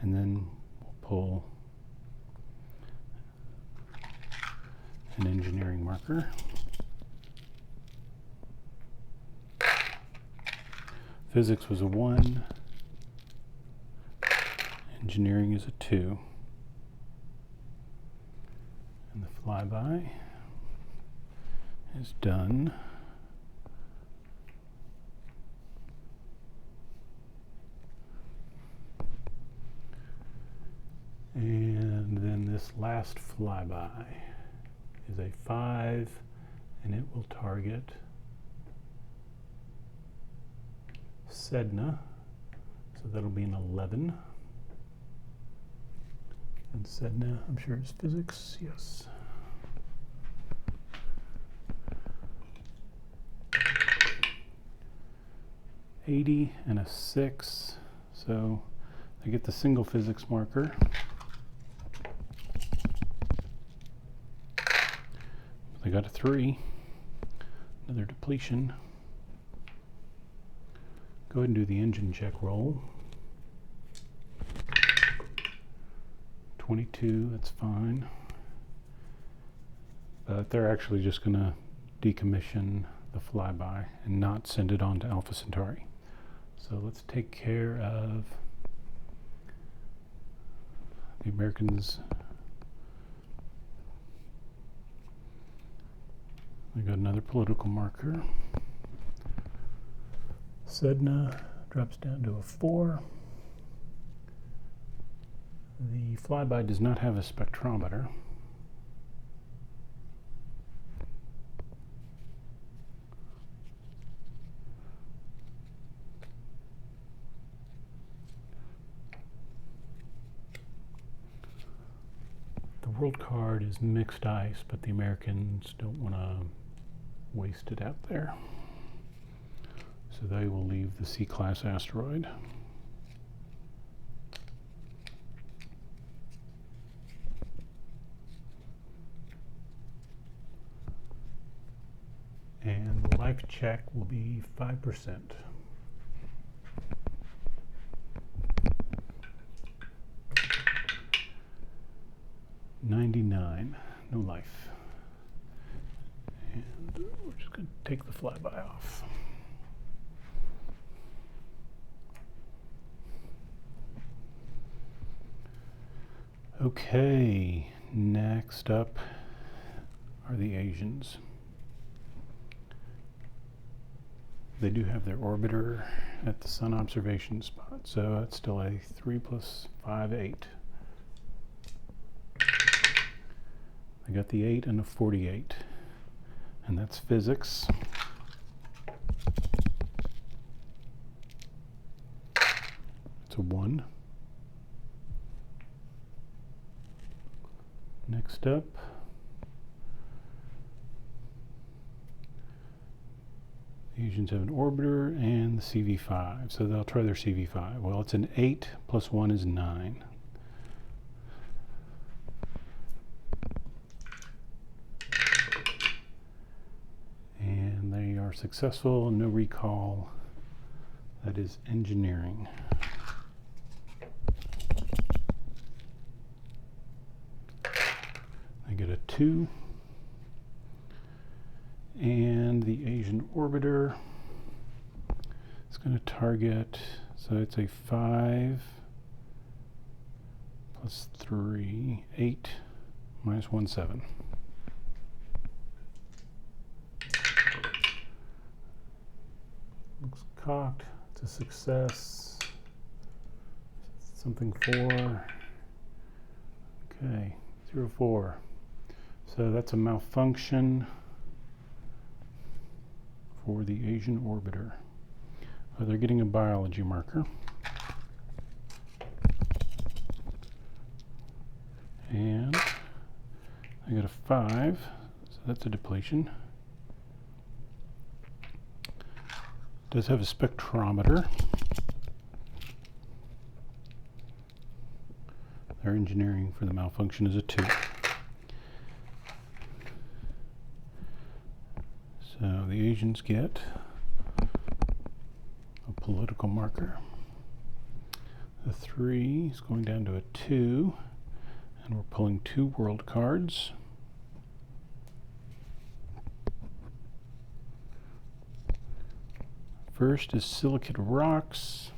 and then we'll pull an engineering marker. Physics was a 1. Engineering is a 2. And the flyby is done. And then this last flyby is a 5, and it will target Sedna, so that'll be an 11. And Sedna, I'm sure, is physics, yes. 80 and a 6, so I get the single physics marker. I got a 3, another depletion. Go ahead and do the engine check roll. 22, that's fine. But they're actually just going to decommission the flyby and not send it on to Alpha Centauri. So let's take care of the Americans. We got another political marker. Sedna drops down to a 4. The flyby does not have a spectrometer. The world card is mixed ice, but the Americans don't want to waste it out there. So they will leave the C-class asteroid. And the life check will be 5%. $99, no life. And we're just going to take the flyby off. Okay, next up are the Asians. They do have their orbiter at the sun observation spot, so that's still a 3 + 5, 8. I got the 8 and a 48, and that's physics. It's a 1. Next up, the Asians have an orbiter and the CV5, so they'll try their CV5. Well, it's an 8 + 1 is 9. And they are successful, no recall. That is engineering. I get a 2. And the Asian orbiter is going to target, so it's a 5 + 3, 8 - 1, 7. Looks cocked. It's a success. Something 4. Okay, 0, 4. So that's a malfunction for the Asian orbiter. They're getting a biology marker. And I got a 5, so that's a depletion. Does have a spectrometer. Their engineering for the malfunction is a 2. So the Asians get a political marker. The 3 is going down to a 2, and we're pulling 2 world cards. First is silicate rocks,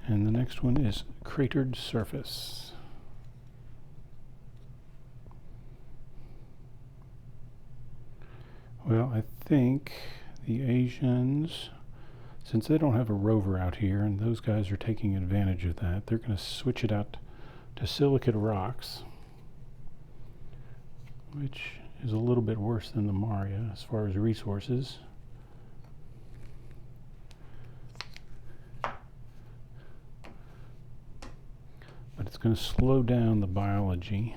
and the next one is cratered surface. Well, I think the Asians, since they don't have a rover out here, and those guys are taking advantage of that, they're going to switch it out to silicate rocks, which is a little bit worse than the Maria as far as resources. But it's going to slow down the biology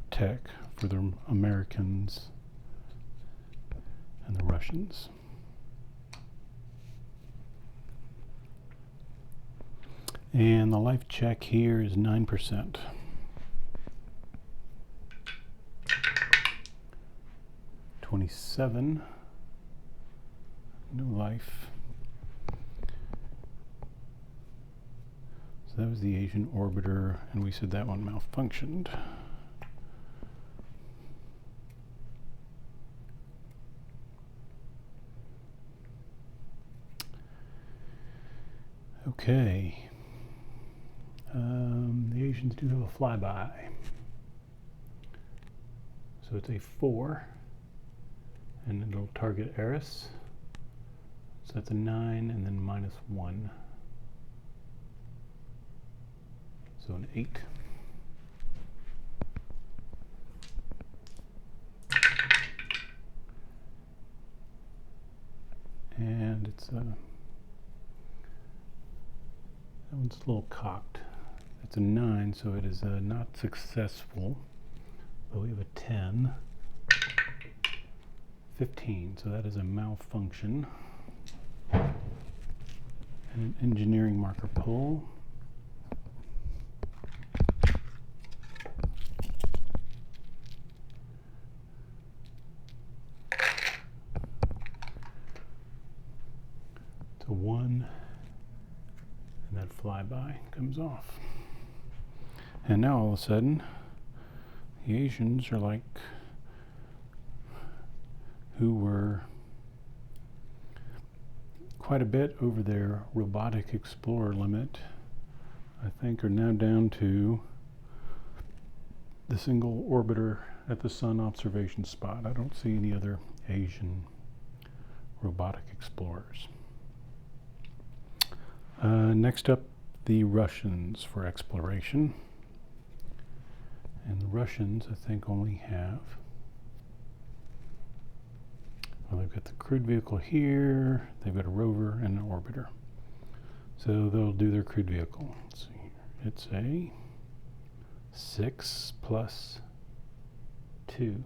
tech for the Americans and the Russians. And the life check here is 9%. $27. No life. So that was the Asian orbiter, and we said that one malfunctioned. Okay. The Asians do have a flyby. So it's a 4, and it'll target Eris. So that's a 9, and then -1. So an 8. And it's that one's a little cocked. It's a 9, so it is not successful. But we have a 10. 15, so that is a malfunction. And an engineering marker pull. It's a 1, and that flyby comes off. And now all of a sudden, the Asians are like, who were quite a bit over their robotic explorer limit, I think are now down to the single orbiter at the sun observation spot. I don't see any other Asian robotic explorers. Next up, the Russians for exploration. And the Russians, I think, only have, well, they've got the crewed vehicle here, they've got a rover and an orbiter. So they'll do their crewed vehicle. Let's see here. It's a 6 plus 2.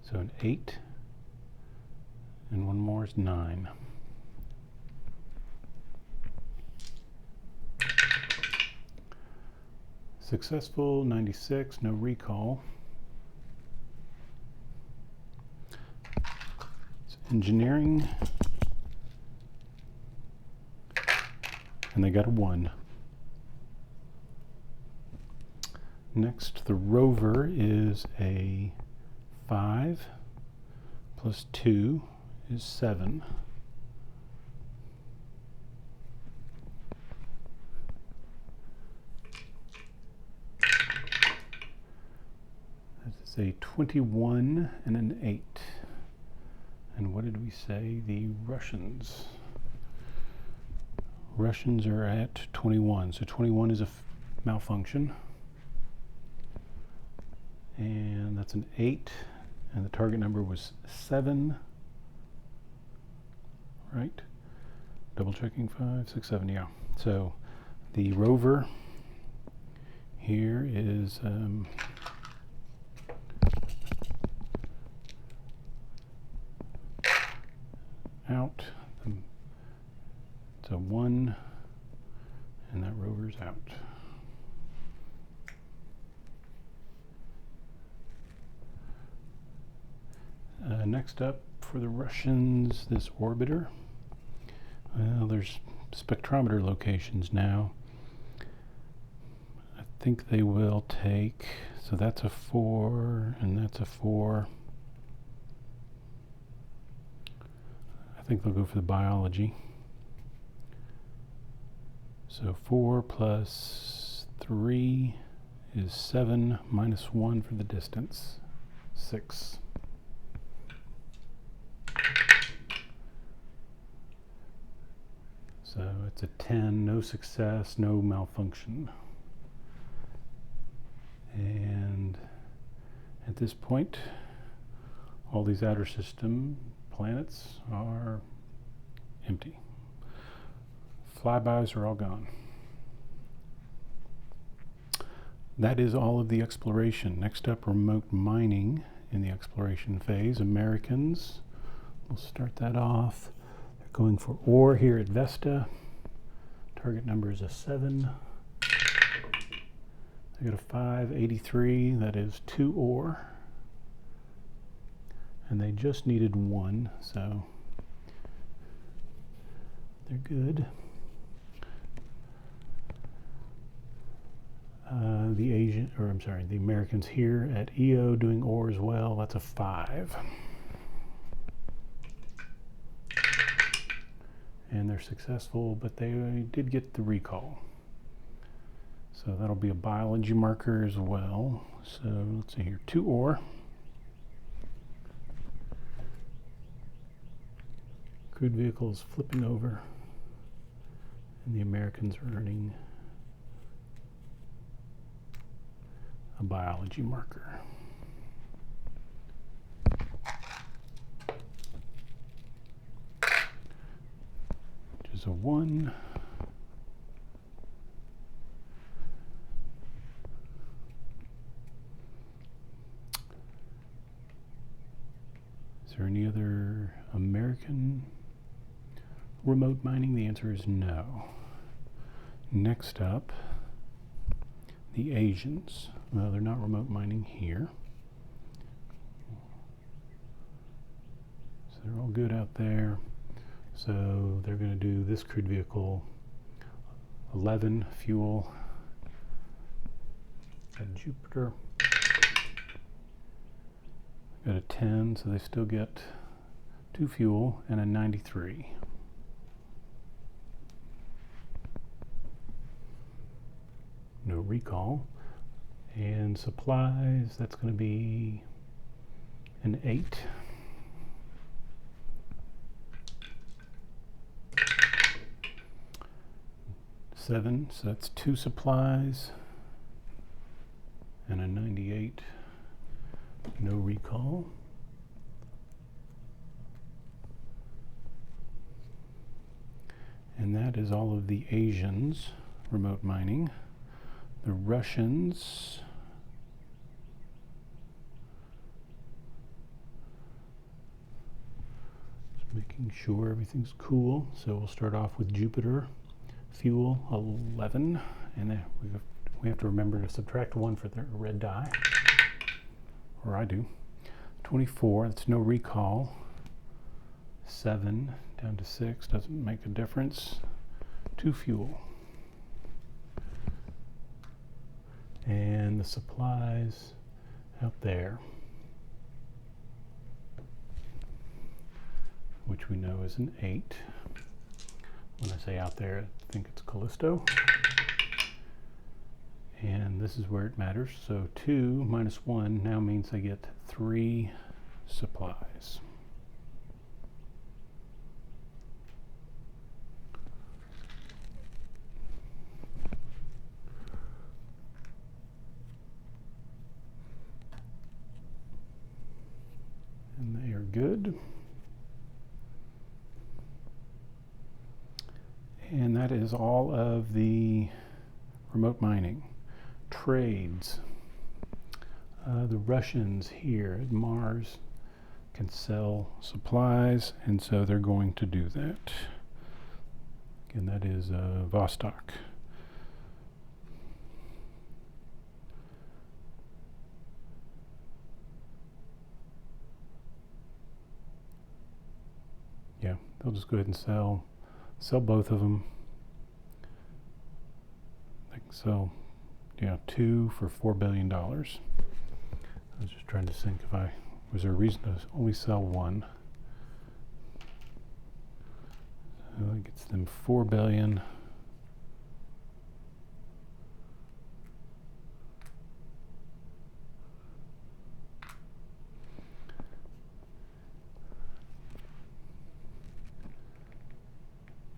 So an 8, and one more is 9. Successful, 96, no recall. It's engineering, and they got a 1. Next, the rover is a 5 plus 2 is 7. A 21 and an 8. And what did we say? The Russians. Russians are at 21. So 21 is a malfunction. And that's an 8. And the target number was 7. Right? Double checking 5, 6, 7. Yeah. So the rover here is out. It's a 1, and that rover's out. Next up for the Russians, this orbiter. Well, there's spectrometer locations now. I think they will take, so that's a 4, and that's a 4. I think they'll go for the biology. So 4 plus 3 is 7, minus 1 for the distance, 6. So it's a 10, no success, no malfunction. And at this point, all these outer system planets are empty. Flybys are all gone. That is all of the exploration. Next up, remote mining in the exploration phase. Americans, we'll start that off. They're going for ore here at Vesta. Target number is a 7. They got a 583, that is 2 ore. And they just needed 1, so they're good. The Americans here at EO doing ore as well. That's a 5. And they're successful, but they did get the recall. So that'll be a biology marker as well. So let's see here, 2 ore. Crude vehicles flipping over, and the Americans are earning a biology marker. Which is a 1. Is there any other American remote mining? The answer is no. Next up, the Asians. Well, they're not remote mining here. So they're all good out there. So they're going to do this crude vehicle 11 fuel at Jupiter. Got a 10, so they still get 2 fuel and a 93. No recall. And supplies, that's going to be an 8. Seven, so that's 2 supplies and a 98. No recall. And that is all of the Asians remote mining. The Russians, just making sure everything's cool. So we'll start off with Jupiter, fuel 11, and we have to remember to subtract 1 for the red dye, or I do. 24, that's no recall. 7 down to 6, doesn't make a difference. 2 fuel. And the supplies out there, which we know is an 8. When I say out there, I think it's Callisto. And this is where it matters. So 2 minus 1 now means I get 3 supplies. And they are good. And that is all of the remote mining. Trades. The Russians here at Mars can sell supplies, and so they're going to do that. Again, that is Vostok. Yeah, they'll just go ahead and sell both of them. They can sell, 2 for $4 billion. I was just trying to think was there a reason to only sell 1? So that gets them $4 billion.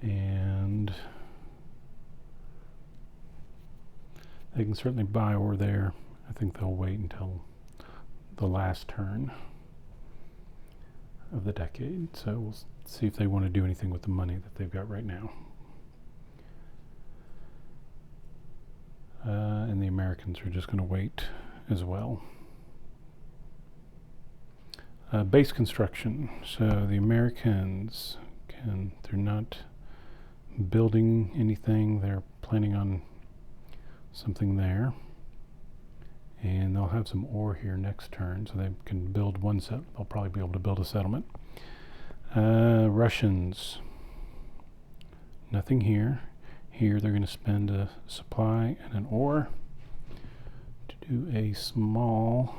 And they can certainly buy ore there. I think they'll wait until the last turn of the decade. So we'll see if they want to do anything with the money that they've got right now. and the Americans are just going to wait as well. Base construction. So the Americans they're not building anything. They're planning on something there. And they'll have some ore here next turn, so they can build one set. They'll probably be able to build a settlement. Russians. Nothing here. Here they're going to spend a supply and an ore to do a small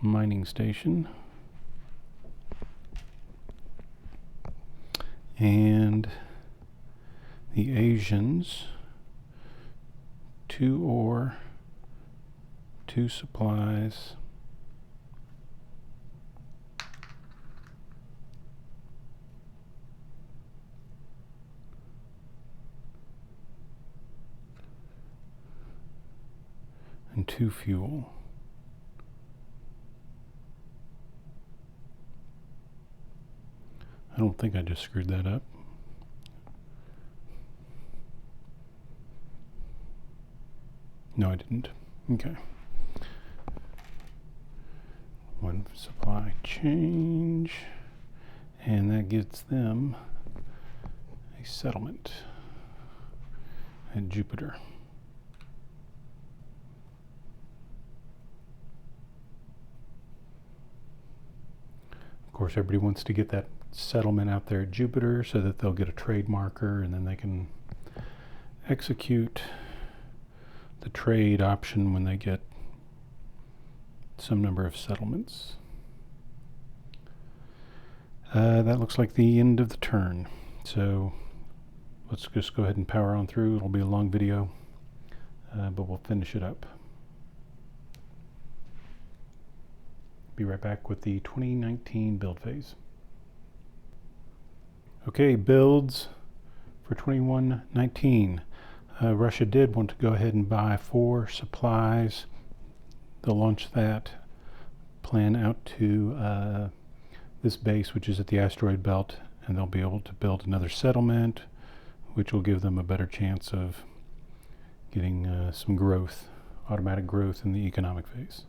mining station. And the Asians, 2 ore, 2 supplies, and 2 fuel. I don't think I just screwed that up. No, I didn't. Okay. 1 supply change, and that gets them a settlement at Jupiter. Of course, everybody wants to get that settlement out there at Jupiter so that they'll get a trade marker, and then they can execute the trade option when they get some number of settlements. That looks like the end of the turn. So let's just go ahead and power on through. It'll be a long video, but we'll finish it up. Be right back with the 2019 build phase. Okay, builds for 2119. Russia did want to go ahead and buy 4 supplies. They'll launch that plan out to this base, which is at the asteroid belt, and they'll be able to build another settlement, which will give them a better chance of getting some growth, automatic growth in the economic phase.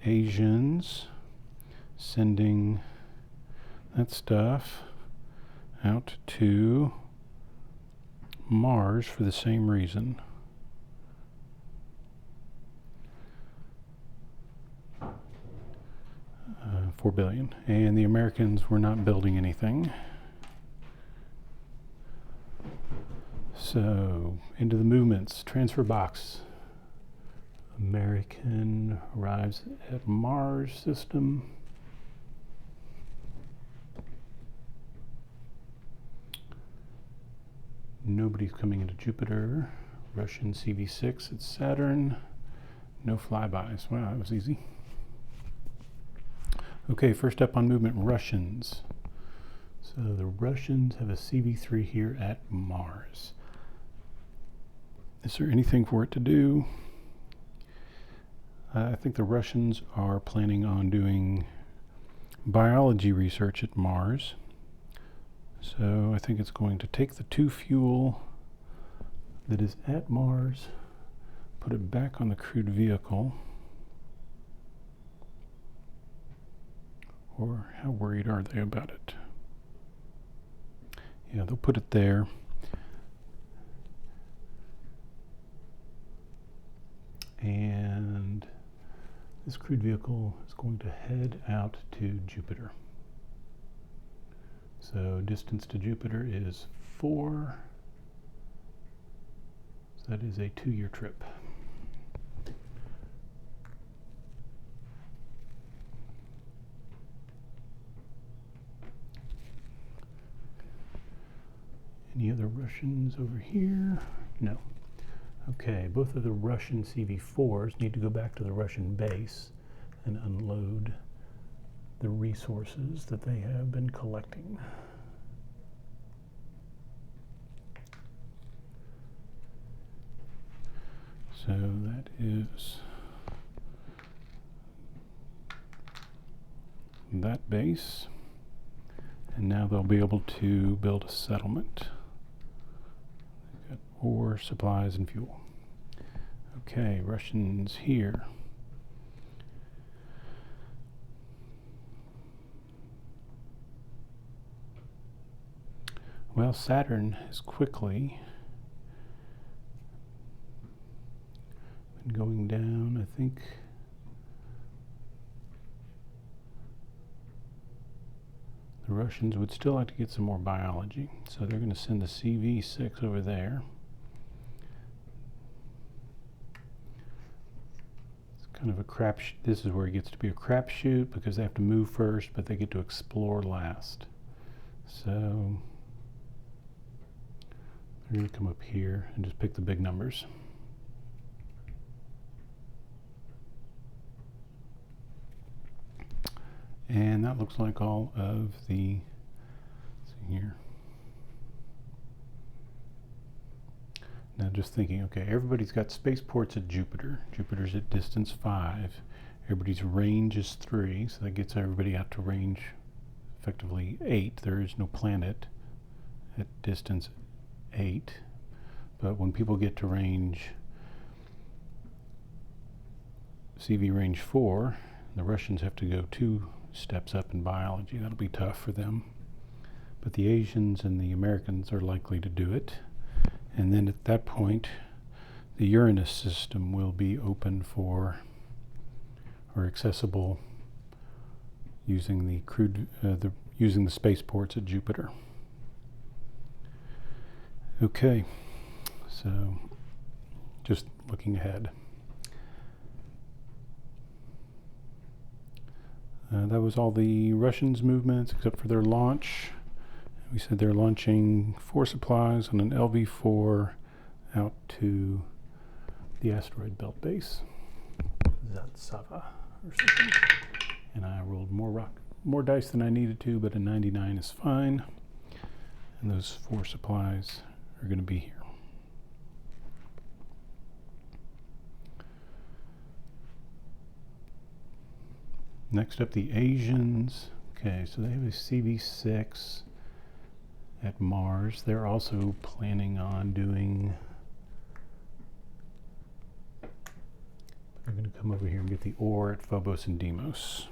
Asians sending that stuff out to Mars for the same reason. $4 billion. And the Americans were not building anything. So, into the movements. Transfer box. American arrives at Mars system. Nobody's coming into Jupiter. Russian CV6 at Saturn. No flybys. Wow, that was easy. Okay, first up on movement, Russians. So the Russians have a CV3 here at Mars. Is there anything for it to do? I think the Russians are planning on doing biology research at Mars. So I think it's going to take the 2 fuel that is at Mars, put it back on the crewed vehicle. Or how worried are they about it? Yeah, they'll put it there. And this crewed vehicle is going to head out to Jupiter. So distance to Jupiter is 4. So that is a 2-year trip. Any other Russians over here? No. Okay, both of the Russian CV4s need to go back to the Russian base and unload the resources that they have been collecting. So that is that base. And now they'll be able to build a settlement. ore, supplies, and fuel. Okay, Russians here. Well, Saturn has quickly been going down, I think. The Russians would still like to get some more biology, so they're going to send the CV-6 over there. It's kind of a crapshoot. This is where it gets to be a crapshoot because they have to move first, but they get to explore last. So they're going to come up here and just pick the big numbers. And that looks like all of the, let's see here. Now just thinking, okay, everybody's got spaceports at Jupiter. Jupiter's at distance 5. Everybody's range is 3, so that gets everybody out to range effectively 8. There is no planet at distance 8. But when people get to range CV range 4, the Russians have to go 2 steps up in biology. That'll be tough for them. But the Asians and the Americans are likely to do it. And then at that point, the Uranus system will be open for, or accessible, using the using the spaceports at Jupiter. Okay, so just looking ahead. That was all the Russians' movements except for their launch. We said they're launching 4 supplies on an LV-4 out to the asteroid belt base, Zatsava or something. And I rolled more dice than I needed to, but a 99 is fine. And those 4 supplies are going to be here. Next up, the Asians. Okay, so they have a CV-6 at Mars. They're also planning on doing, they're going to come over here and get the ore at Phobos and Deimos.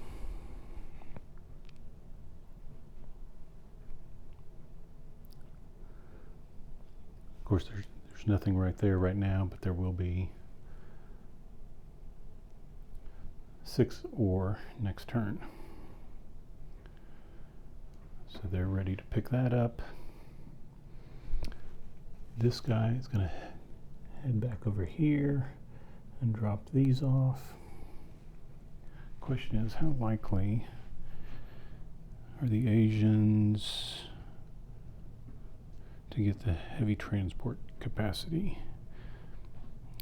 Of course, there's nothing right there right now, but there will be 6 ore next turn. So they're ready to pick that up. This guy is going to head back over here and drop these off. Question is, how likely are the Asians to get the heavy transport capacity?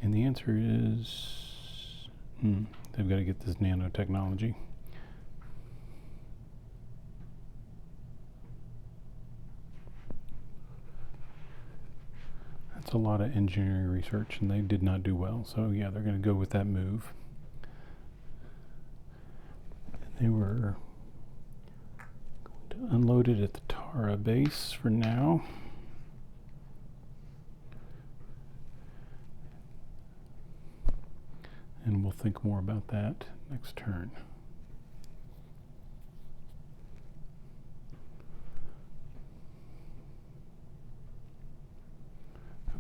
And the answer is, they've got to get this nanotechnology. That's a lot of engineering research, and they did not do well. So yeah, they're going to go with that move. And they were going to unload it at the Tara base for now. And we'll think more about that next turn.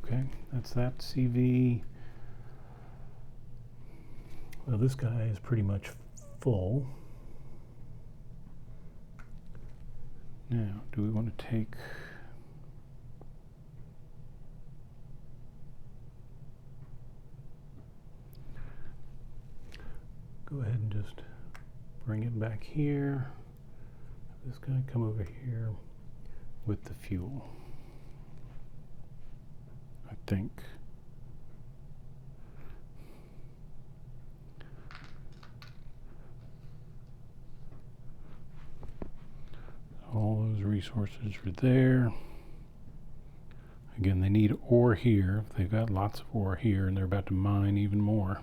Okay, that's that CV. Well, this guy is pretty much full. Now, do we want to take... Go ahead and just bring it back here. This guy come over here with the fuel, I think. All those resources are there. Again, they need ore here. They've got lots of ore here, and they're about to mine even more.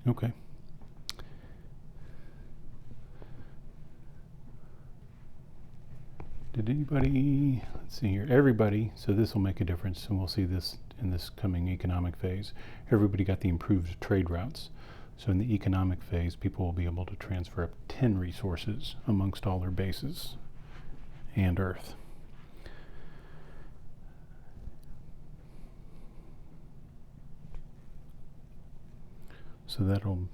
Okay. Did anybody, let's see here, everybody, so this will make a difference, and we'll see this in this coming economic phase. Everybody got the improved trade routes. So in the economic phase, people will be able to transfer up 10 resources amongst all their bases and Earth. So that'll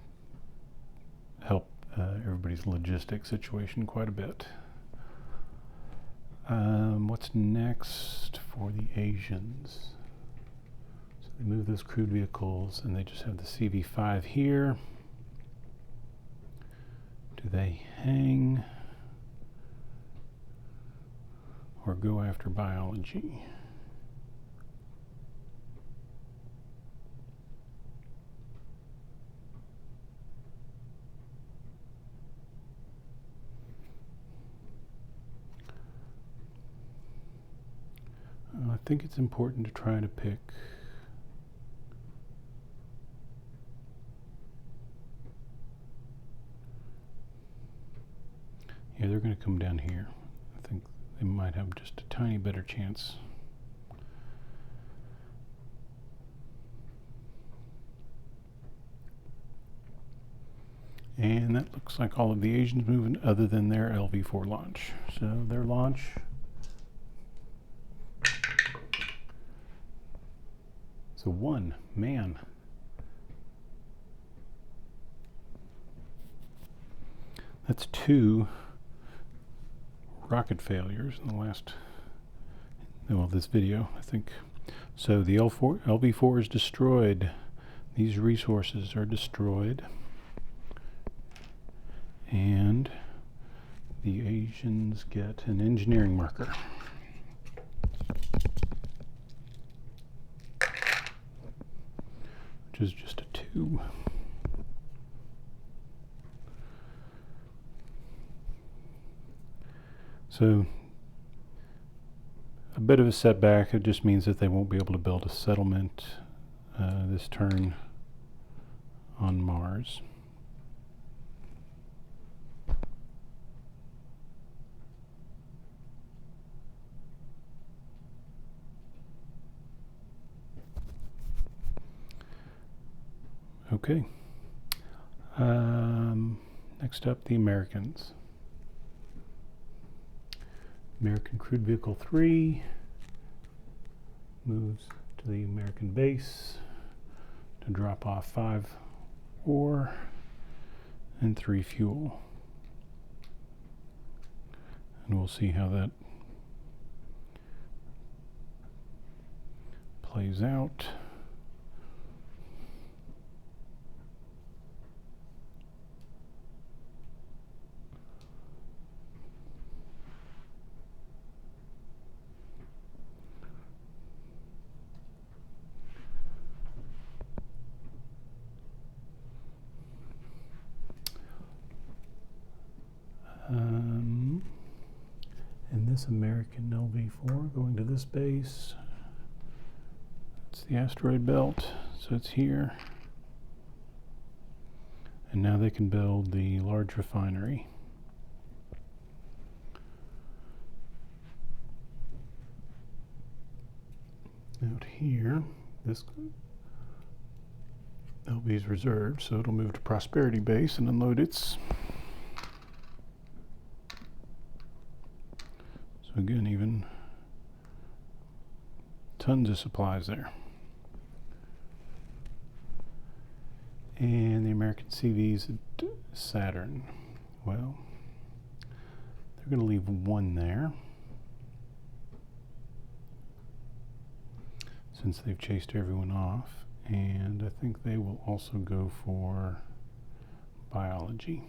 help everybody's logistics situation quite a bit. What's next for the Asians? So they move those crewed vehicles and they just have the CV5 here. Do they hang or go after biology? I think it's important to try to pick yeah, they're going to come down here. I think they might have just a tiny better chance. And that looks like all of the Asians moving other than their LV-4 launch. So their launch so one, man. That's 2 rocket failures in the last, well, this video, I think. So the LV-4 is destroyed. These resources are destroyed. And the Asians get an engineering marker. Which is just a 2. So a bit of a setback. It just means that they won't be able to build a settlement this turn on Mars. Okay. Next up, the Americans. American Crewed Vehicle 3 moves to the American base to drop off 5 ore and 3 fuel. And we'll see how that plays out. And this American LV-4 going to this base. It's the asteroid belt, so it's here. And now they can build the large refinery. Out here, this LV is reserved, so it'll move to Prosperity Base and unload its. So again, even tons of supplies there. And the American CVs at Saturn. Well, they're going to leave 1 there, since they've chased everyone off. And I think they will also go for biology.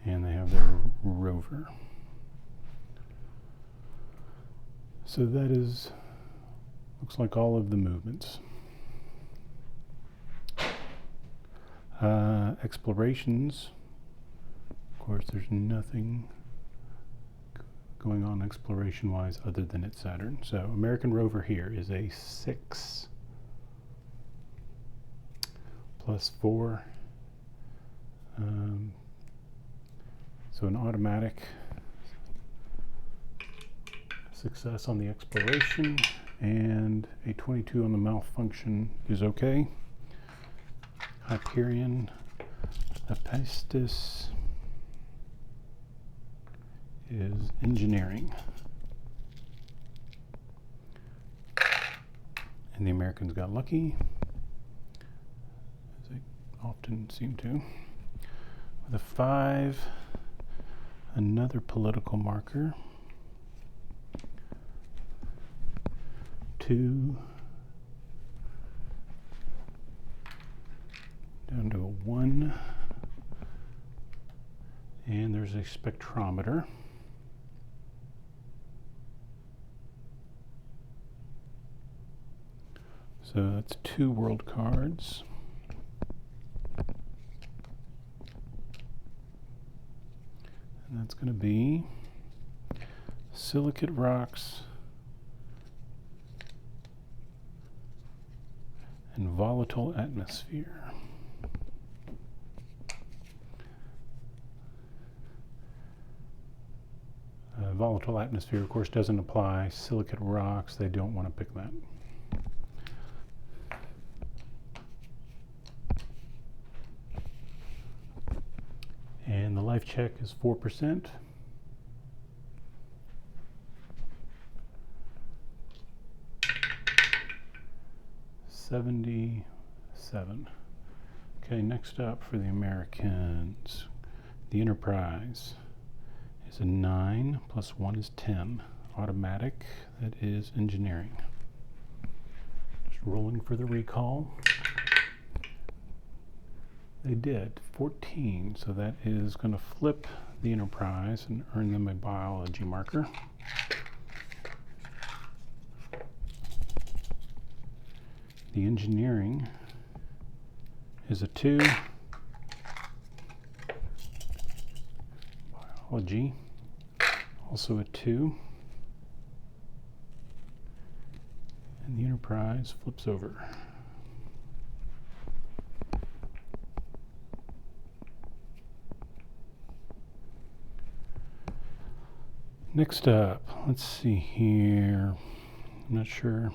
And they have their rover. So that is, looks like all of the movements. Explorations, of course, there's nothing going on exploration-wise other than at Saturn. So American rover here is a 6 plus 4. So an automatic success on the exploration, and a 22 on the malfunction is okay. Hyperion Hephaestus is engineering. And the Americans got lucky, as they often seem to. With a 5, another political marker. 2, down to a 1, and there's a spectrometer. So that's 2 world cards. And that's going to be silicate rocks and volatile atmosphere. Volatile atmosphere, of course, doesn't apply. Silicate rocks, they don't want to pick that. And the life check is 4%. $77. Okay, next up for the Americans, the Enterprise is a 9 plus 1 is 10. Automatic, that is engineering. Just rolling for the recall. They did 14, so that is going to flip the Enterprise and earn them a biology marker. The engineering is a 2. Biology, also a 2. And the Enterprise flips over. Next up, let's see here. I'm not sure.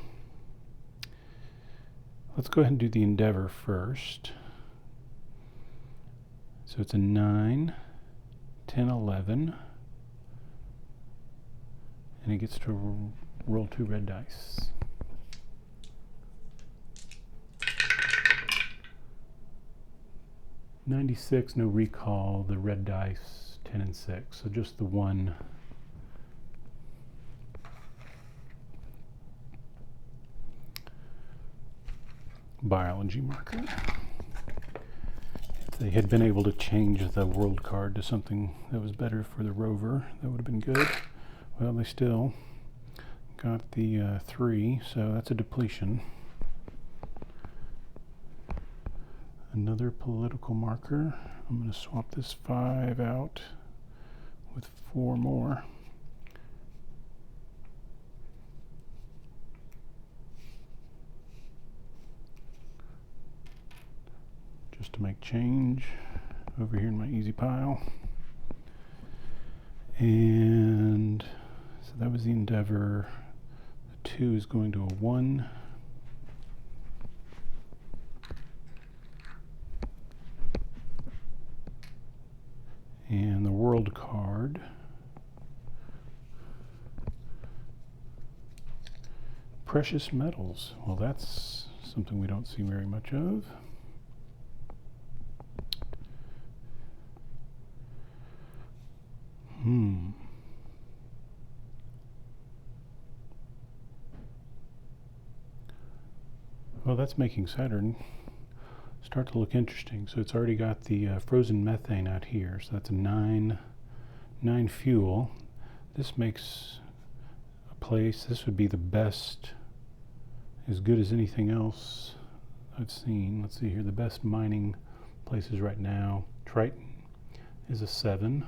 Let's go ahead and do the Endeavor first. So it's a 9, 10, 11. And it gets to roll 2 red dice. $96, no recall. The red dice, 10 and 6. So just the one. Biology marker. If they had been able to change the world card to something that was better for the rover, that would have been good. Well, they still got the 3, so that's a depletion. Another political marker. I'm going to swap this 5 out with 4 more. Just to make change over here in my easy pile. And so that was the Endeavor. The 2 is going to a 1. And the world card. Precious metals. Well, that's something we don't see very much of. Well, that's making Saturn start to look interesting. So it's already got the frozen methane out here. So that's a 9 fuel. This makes a place. This would be the best, as good as anything else I've seen. Let's see here. The best mining places right now. Triton is a 7.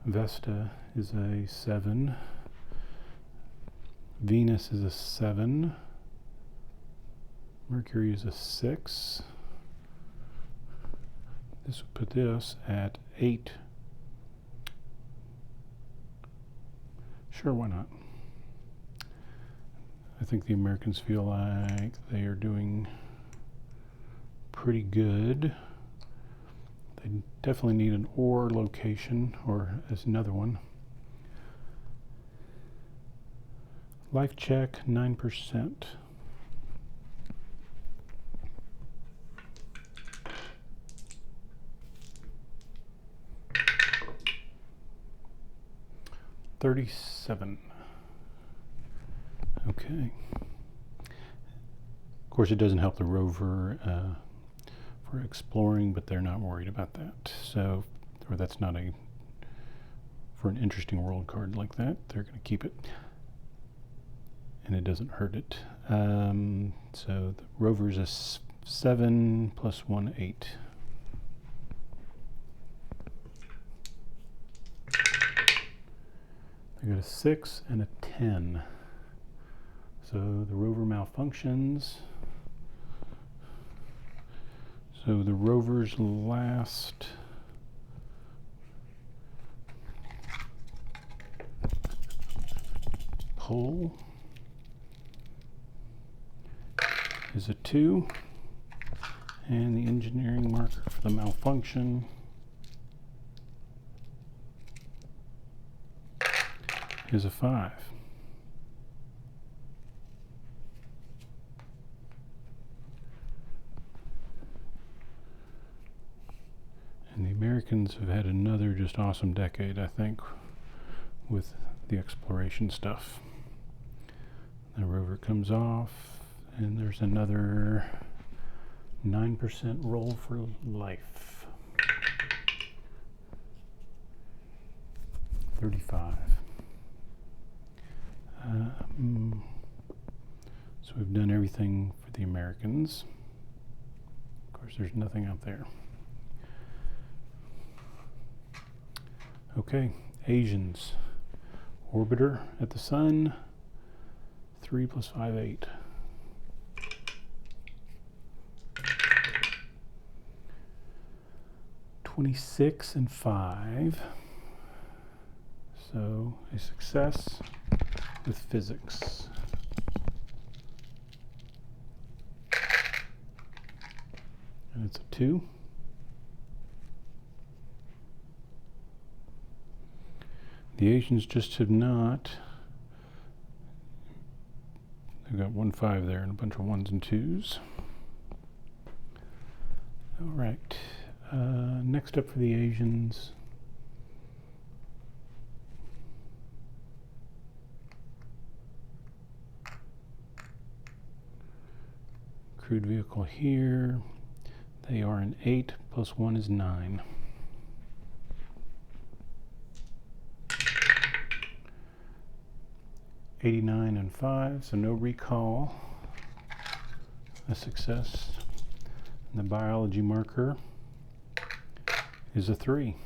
Vesta is a 7. Venus is a 7. Mercury is a 6. This would put this at 8. Sure, why not? I think the Americans feel like they are doing pretty good. They definitely need an ore location, or as another one. Life check 9%. $37. Okay. Of course, it doesn't help the rover for exploring, but they're not worried about that. So, or that's not a, for an interesting world card like that, they're going to keep it. And it doesn't hurt it. So the rover's a 7 plus 1, 8. They got a 6 and a 10. So the rover malfunctions. So the rover's last pull is a 2, and the engineering marker for the malfunction is a 5. And the Americans have had another just awesome decade, I think, with the exploration stuff. The rover comes off, and there's another 9% roll for life. 35. So we've done everything for the Americans. Of course, there's nothing out there. Okay, Asians. Orbiter at the sun. 3 plus 5, 8. $26 and 5. So a success with physics. And it's a 2. The Asians just have not. They've got 1 5 there and a bunch of 1s and 2s. All right. Next up for the Asians. Crewed vehicle here. They are an 8 plus 1 is 9. $89 and 5, so no recall. A success. And the biology marker is a 3,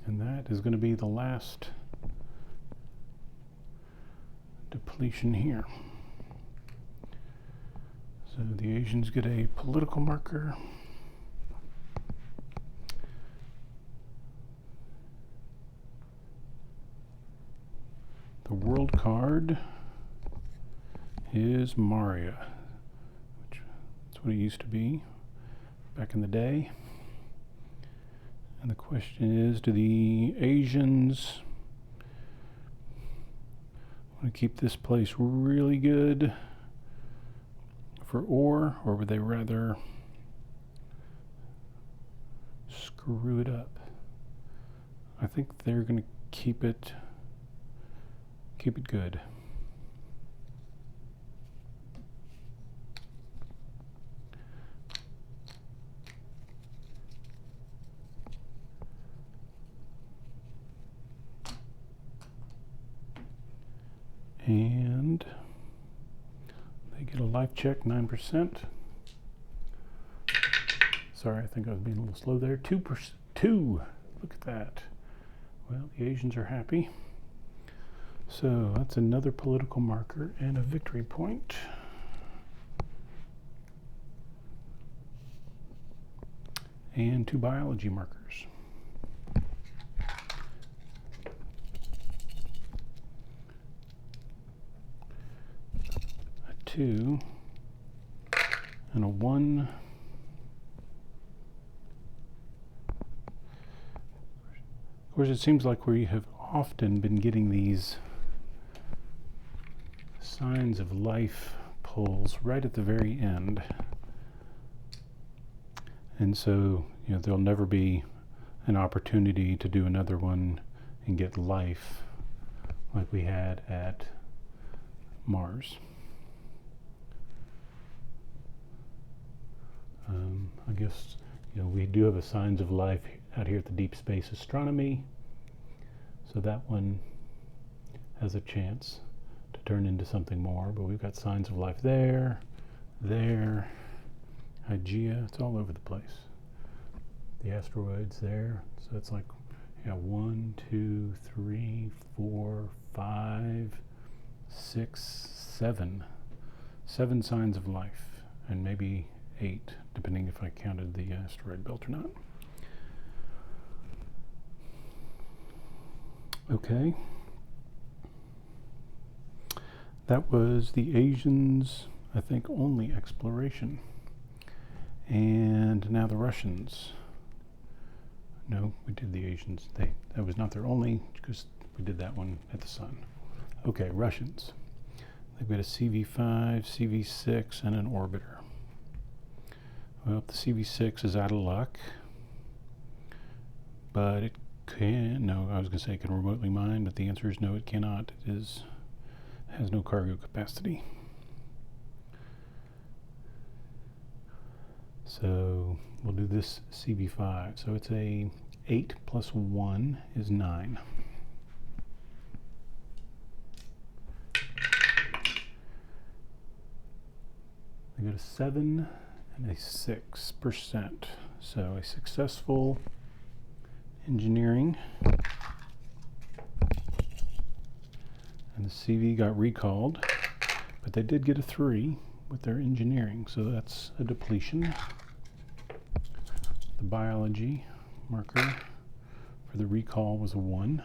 and that is going to be the last depletion here. So the Asians get a political marker. The world card is Maria, which that's what it used to be back in the day. And the question is, do the Asians want to keep this place really good for ore, or would they rather screw it up? I think they're going to keep it good. And they get a life check, 9%. Sorry, I think I was being a little slow there. 2%. Look at that. Well, the Asians are happy. So that's another political marker and a victory point. And 2 biology markers. A 2 and a 1. Of course, it seems like we have often been getting these signs of life pulls right at the very end. And so, there'll never be an opportunity to do another one and get life like we had at Mars. I guess, we do have a signs of life out here at the Deep Space Astronomy. So that one has a chance to turn into something more, but we've got signs of life there, Hygeia, it's all over the place. The asteroids there, so it's like 1, 2, 3, 4, 5, 6, 7. 7 signs of life, and maybe 8, depending if I counted the asteroid belt or not. Okay. That was the Asians, I think, only exploration. And now the Russians. No, we did the Asians. That was not their only, because we did that one at the sun. Okay, Russians. They've got a CV5, CV6, and an orbiter. Well, the CV6 is out of luck, but it can, no, I was going to say it can remotely mine, but the answer is no, it cannot. It has no cargo capacity. So we'll do this CV5. So it's a 8 plus 1 is 9. I got a 7 and a 6%. So a successful engineering. And the CV got recalled, but they did get a 3 with their engineering, so that's a depletion. The biology marker for the recall was a 1.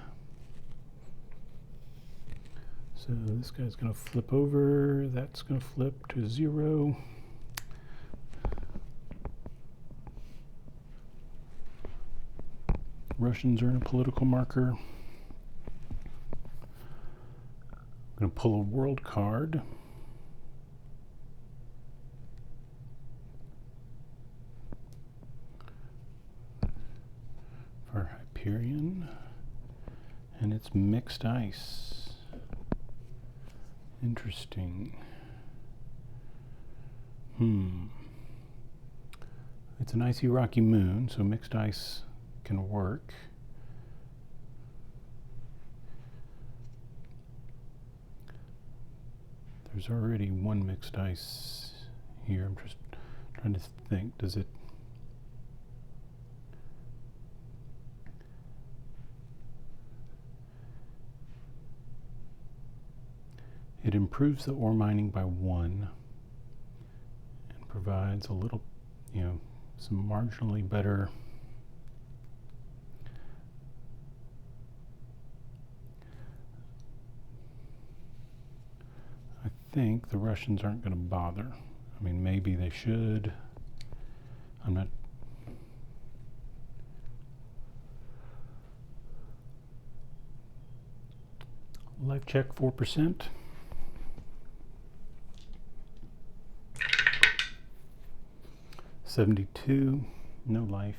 So this guy's going to flip over, that's going to flip to 0. Russians earn a political marker. I'm going to pull a world card. For Hyperion. And it's mixed ice. Interesting. It's an icy rocky moon, so mixed ice can work. There's already one mixed ice here. I'm just trying to think, does it... It improves the ore mining by 1 and provides a little, some marginally better I think the Russians aren't going to bother. I mean, maybe they should. I'm not. Life check 4%. $72, no life.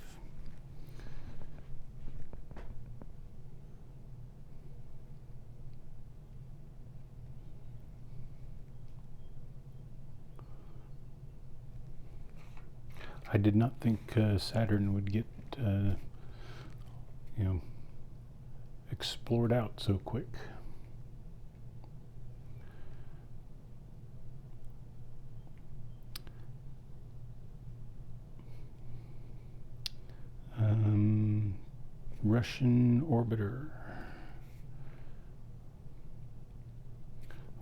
I did not think Saturn would get, explored out so quick. Russian orbiter.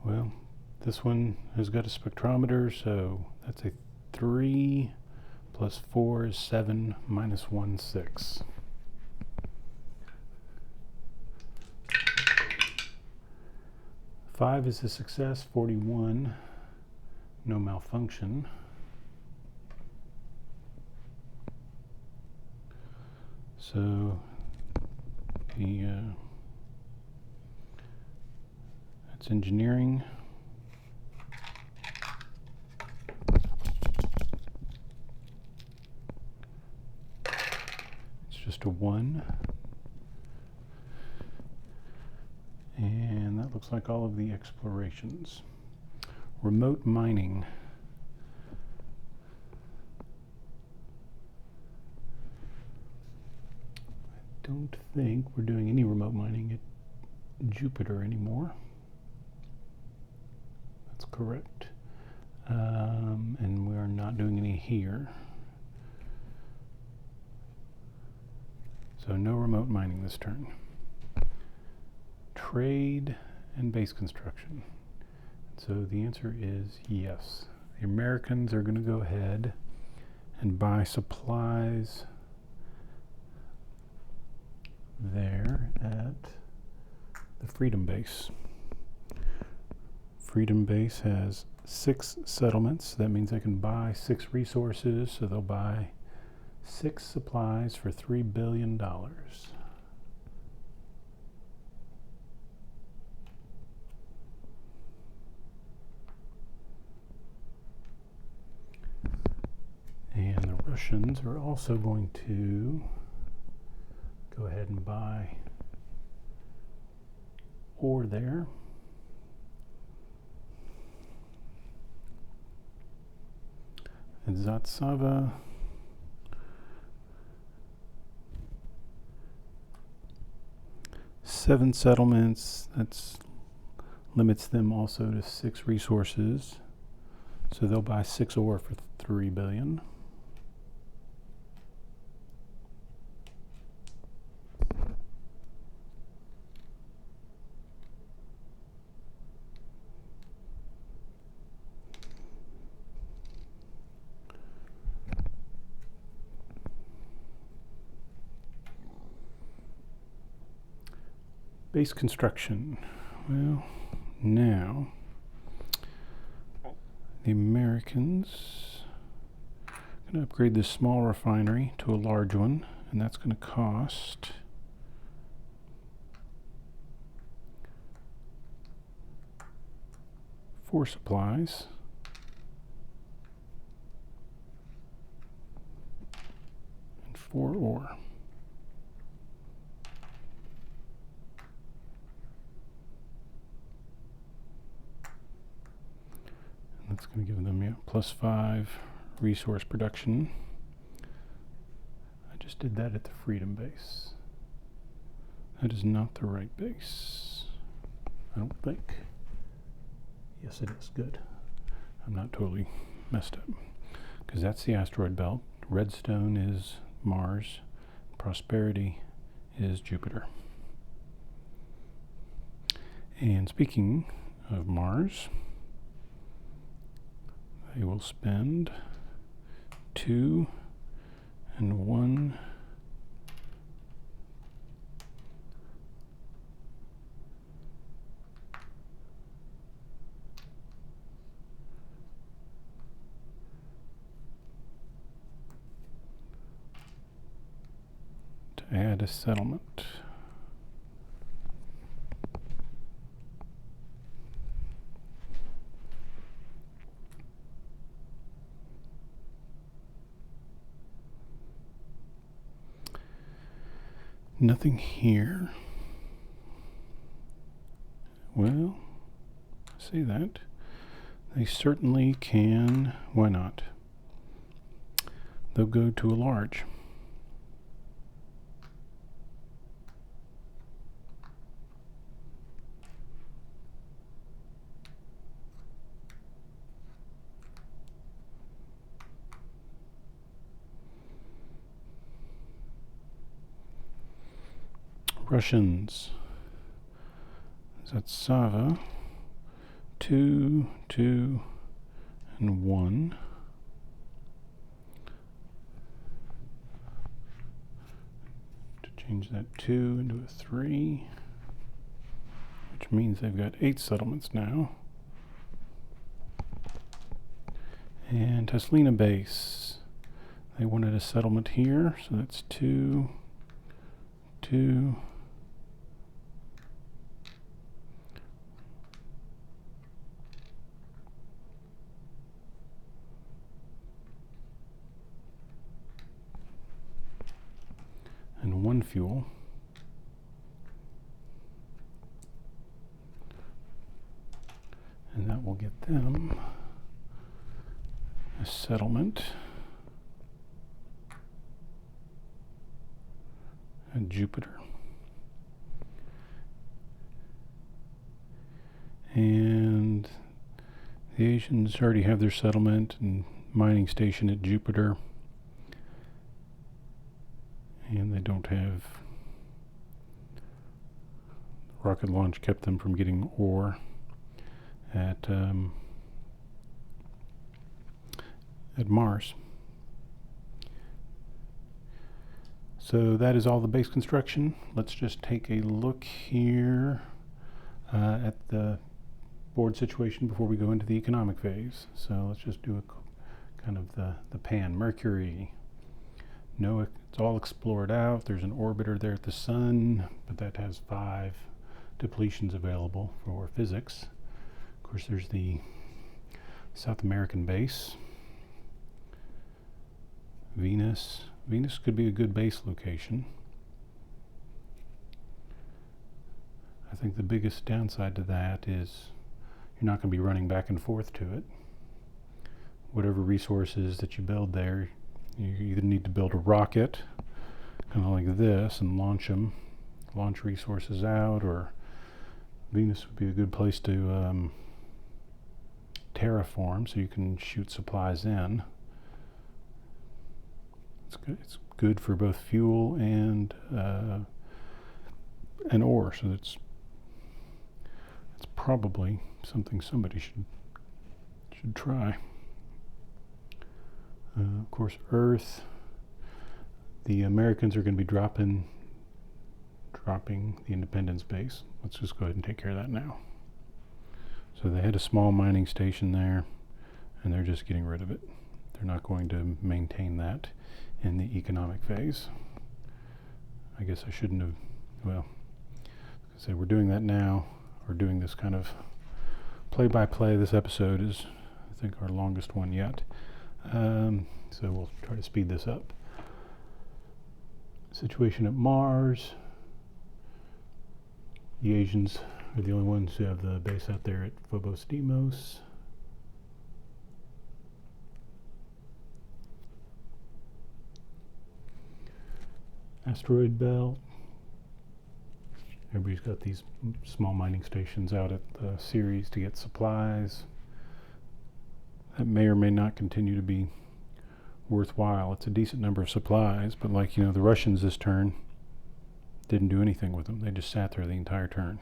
Well, this one has got a spectrometer, so that's a 3 plus 4 is 7 minus 1, 6. Five is a success, 41, no malfunction. So it's engineering. It's just a 1. And that looks like all of the explorations. Remote mining. I don't think we're doing any remote mining at Jupiter anymore. That's correct. And we are not doing any here. So no remote mining this turn. Trade and base construction. So the answer is yes. The Americans are going to go ahead and buy supplies there at the Freedom Base. Freedom Base has 6 settlements. That means they can buy 6 resources, so they'll buy 6 supplies for $3 billion. And the Russians are also going to go ahead and buy ore there. And Zatsava, seven settlements. That's limits them also to 6 resources. So they'll buy 6 ore for $3 billion. Base construction. Well, now the Americans are going to upgrade this small refinery to a large one, and that's going to cost four supplies. And 4 ore. That's going to give them +5 resource production. I just did that at the Freedom Base. That is not the right base, I don't think. Yes, it is. Good. I'm not totally messed up. Because that's the asteroid belt. Redstone is Mars. Prosperity is Jupiter. And speaking of Mars, they will spend 2 and 1 to add a settlement. Nothing here. Well, say that. They certainly can. Why not? They'll go to a large. Russians. Zatsava. 2, 2, and 1. To change that 2 into a 3, which means they've got 8 settlements now. And Taslina base. They wanted a settlement here, so that's 2, 2. And 1 fuel. And that will get them a settlement at Jupiter. And the Asians already have their settlement and mining station at Jupiter. And they don't have rocket launch kept them from getting ore at Mars. So that is all the base construction. Let's just take a look here at the board situation before we go into the economic phase. So let's just do a kind of the pan. Mercury. No, it's all explored out. There's an orbiter there at the sun, but that has 5 depletions available for physics. Of course, there's the South American base. Venus. Venus could be a good base location. I think the biggest downside to that is you're not going to be running back and forth to it. Whatever resources that you build there, you either need to build a rocket, kind of like this, and launch resources out, or Venus would be a good place to terraform so you can shoot supplies in. It's good for both fuel and ore, so it's probably something somebody should try. Of course, Earth. The Americans are going to be dropping the Independence base. Let's just go ahead and take care of that now. So they had a small mining station there, and they're just getting rid of it. They're not going to maintain that in the economic phase. I guess I shouldn't have, well, so we're doing that now. We're doing this kind of play-by-play. This episode is, I think, our longest one yet. So we'll try to speed this up. Situation at Mars. The Asians are the only ones who have the base out there at Phobos Deimos. Asteroid belt. Everybody's got these small mining stations out at Ceres to get supplies. That may or may not continue to be worthwhile. It's a decent number of supplies, but like, the Russians this turn didn't do anything with them. They just sat there the entire turn.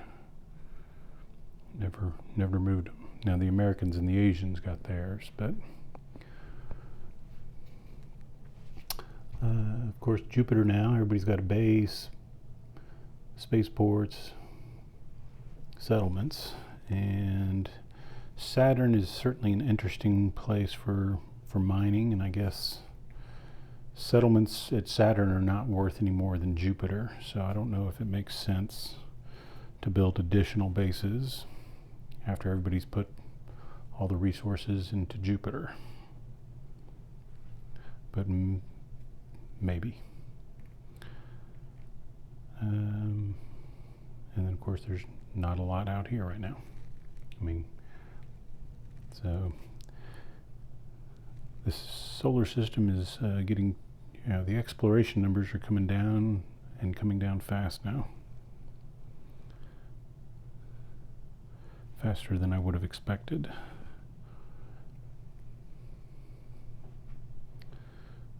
Never moved them. Now the Americans and the Asians got theirs, but of course Jupiter now, everybody's got a base, spaceports, settlements, and Saturn is certainly an interesting place for mining, and I guess settlements at Saturn are not worth any more than Jupiter, so I don't know if it makes sense to build additional bases after everybody's put all the resources into Jupiter. But maybe. And then of course there's not a lot out here right now. So this solar system is getting, the exploration numbers are coming down, and coming down fast now. Faster than I would have expected.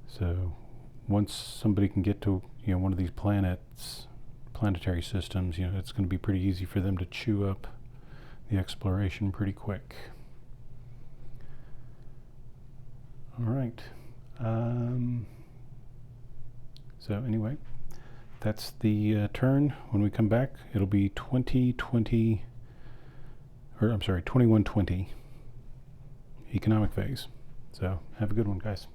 So once somebody can get to one of these planets planetary systems, you know, it's going to be pretty easy for them to chew up the exploration pretty quick. All right. So anyway, that's the turn. When we come back, it'll be 2120 economic phase. So have a good one, guys.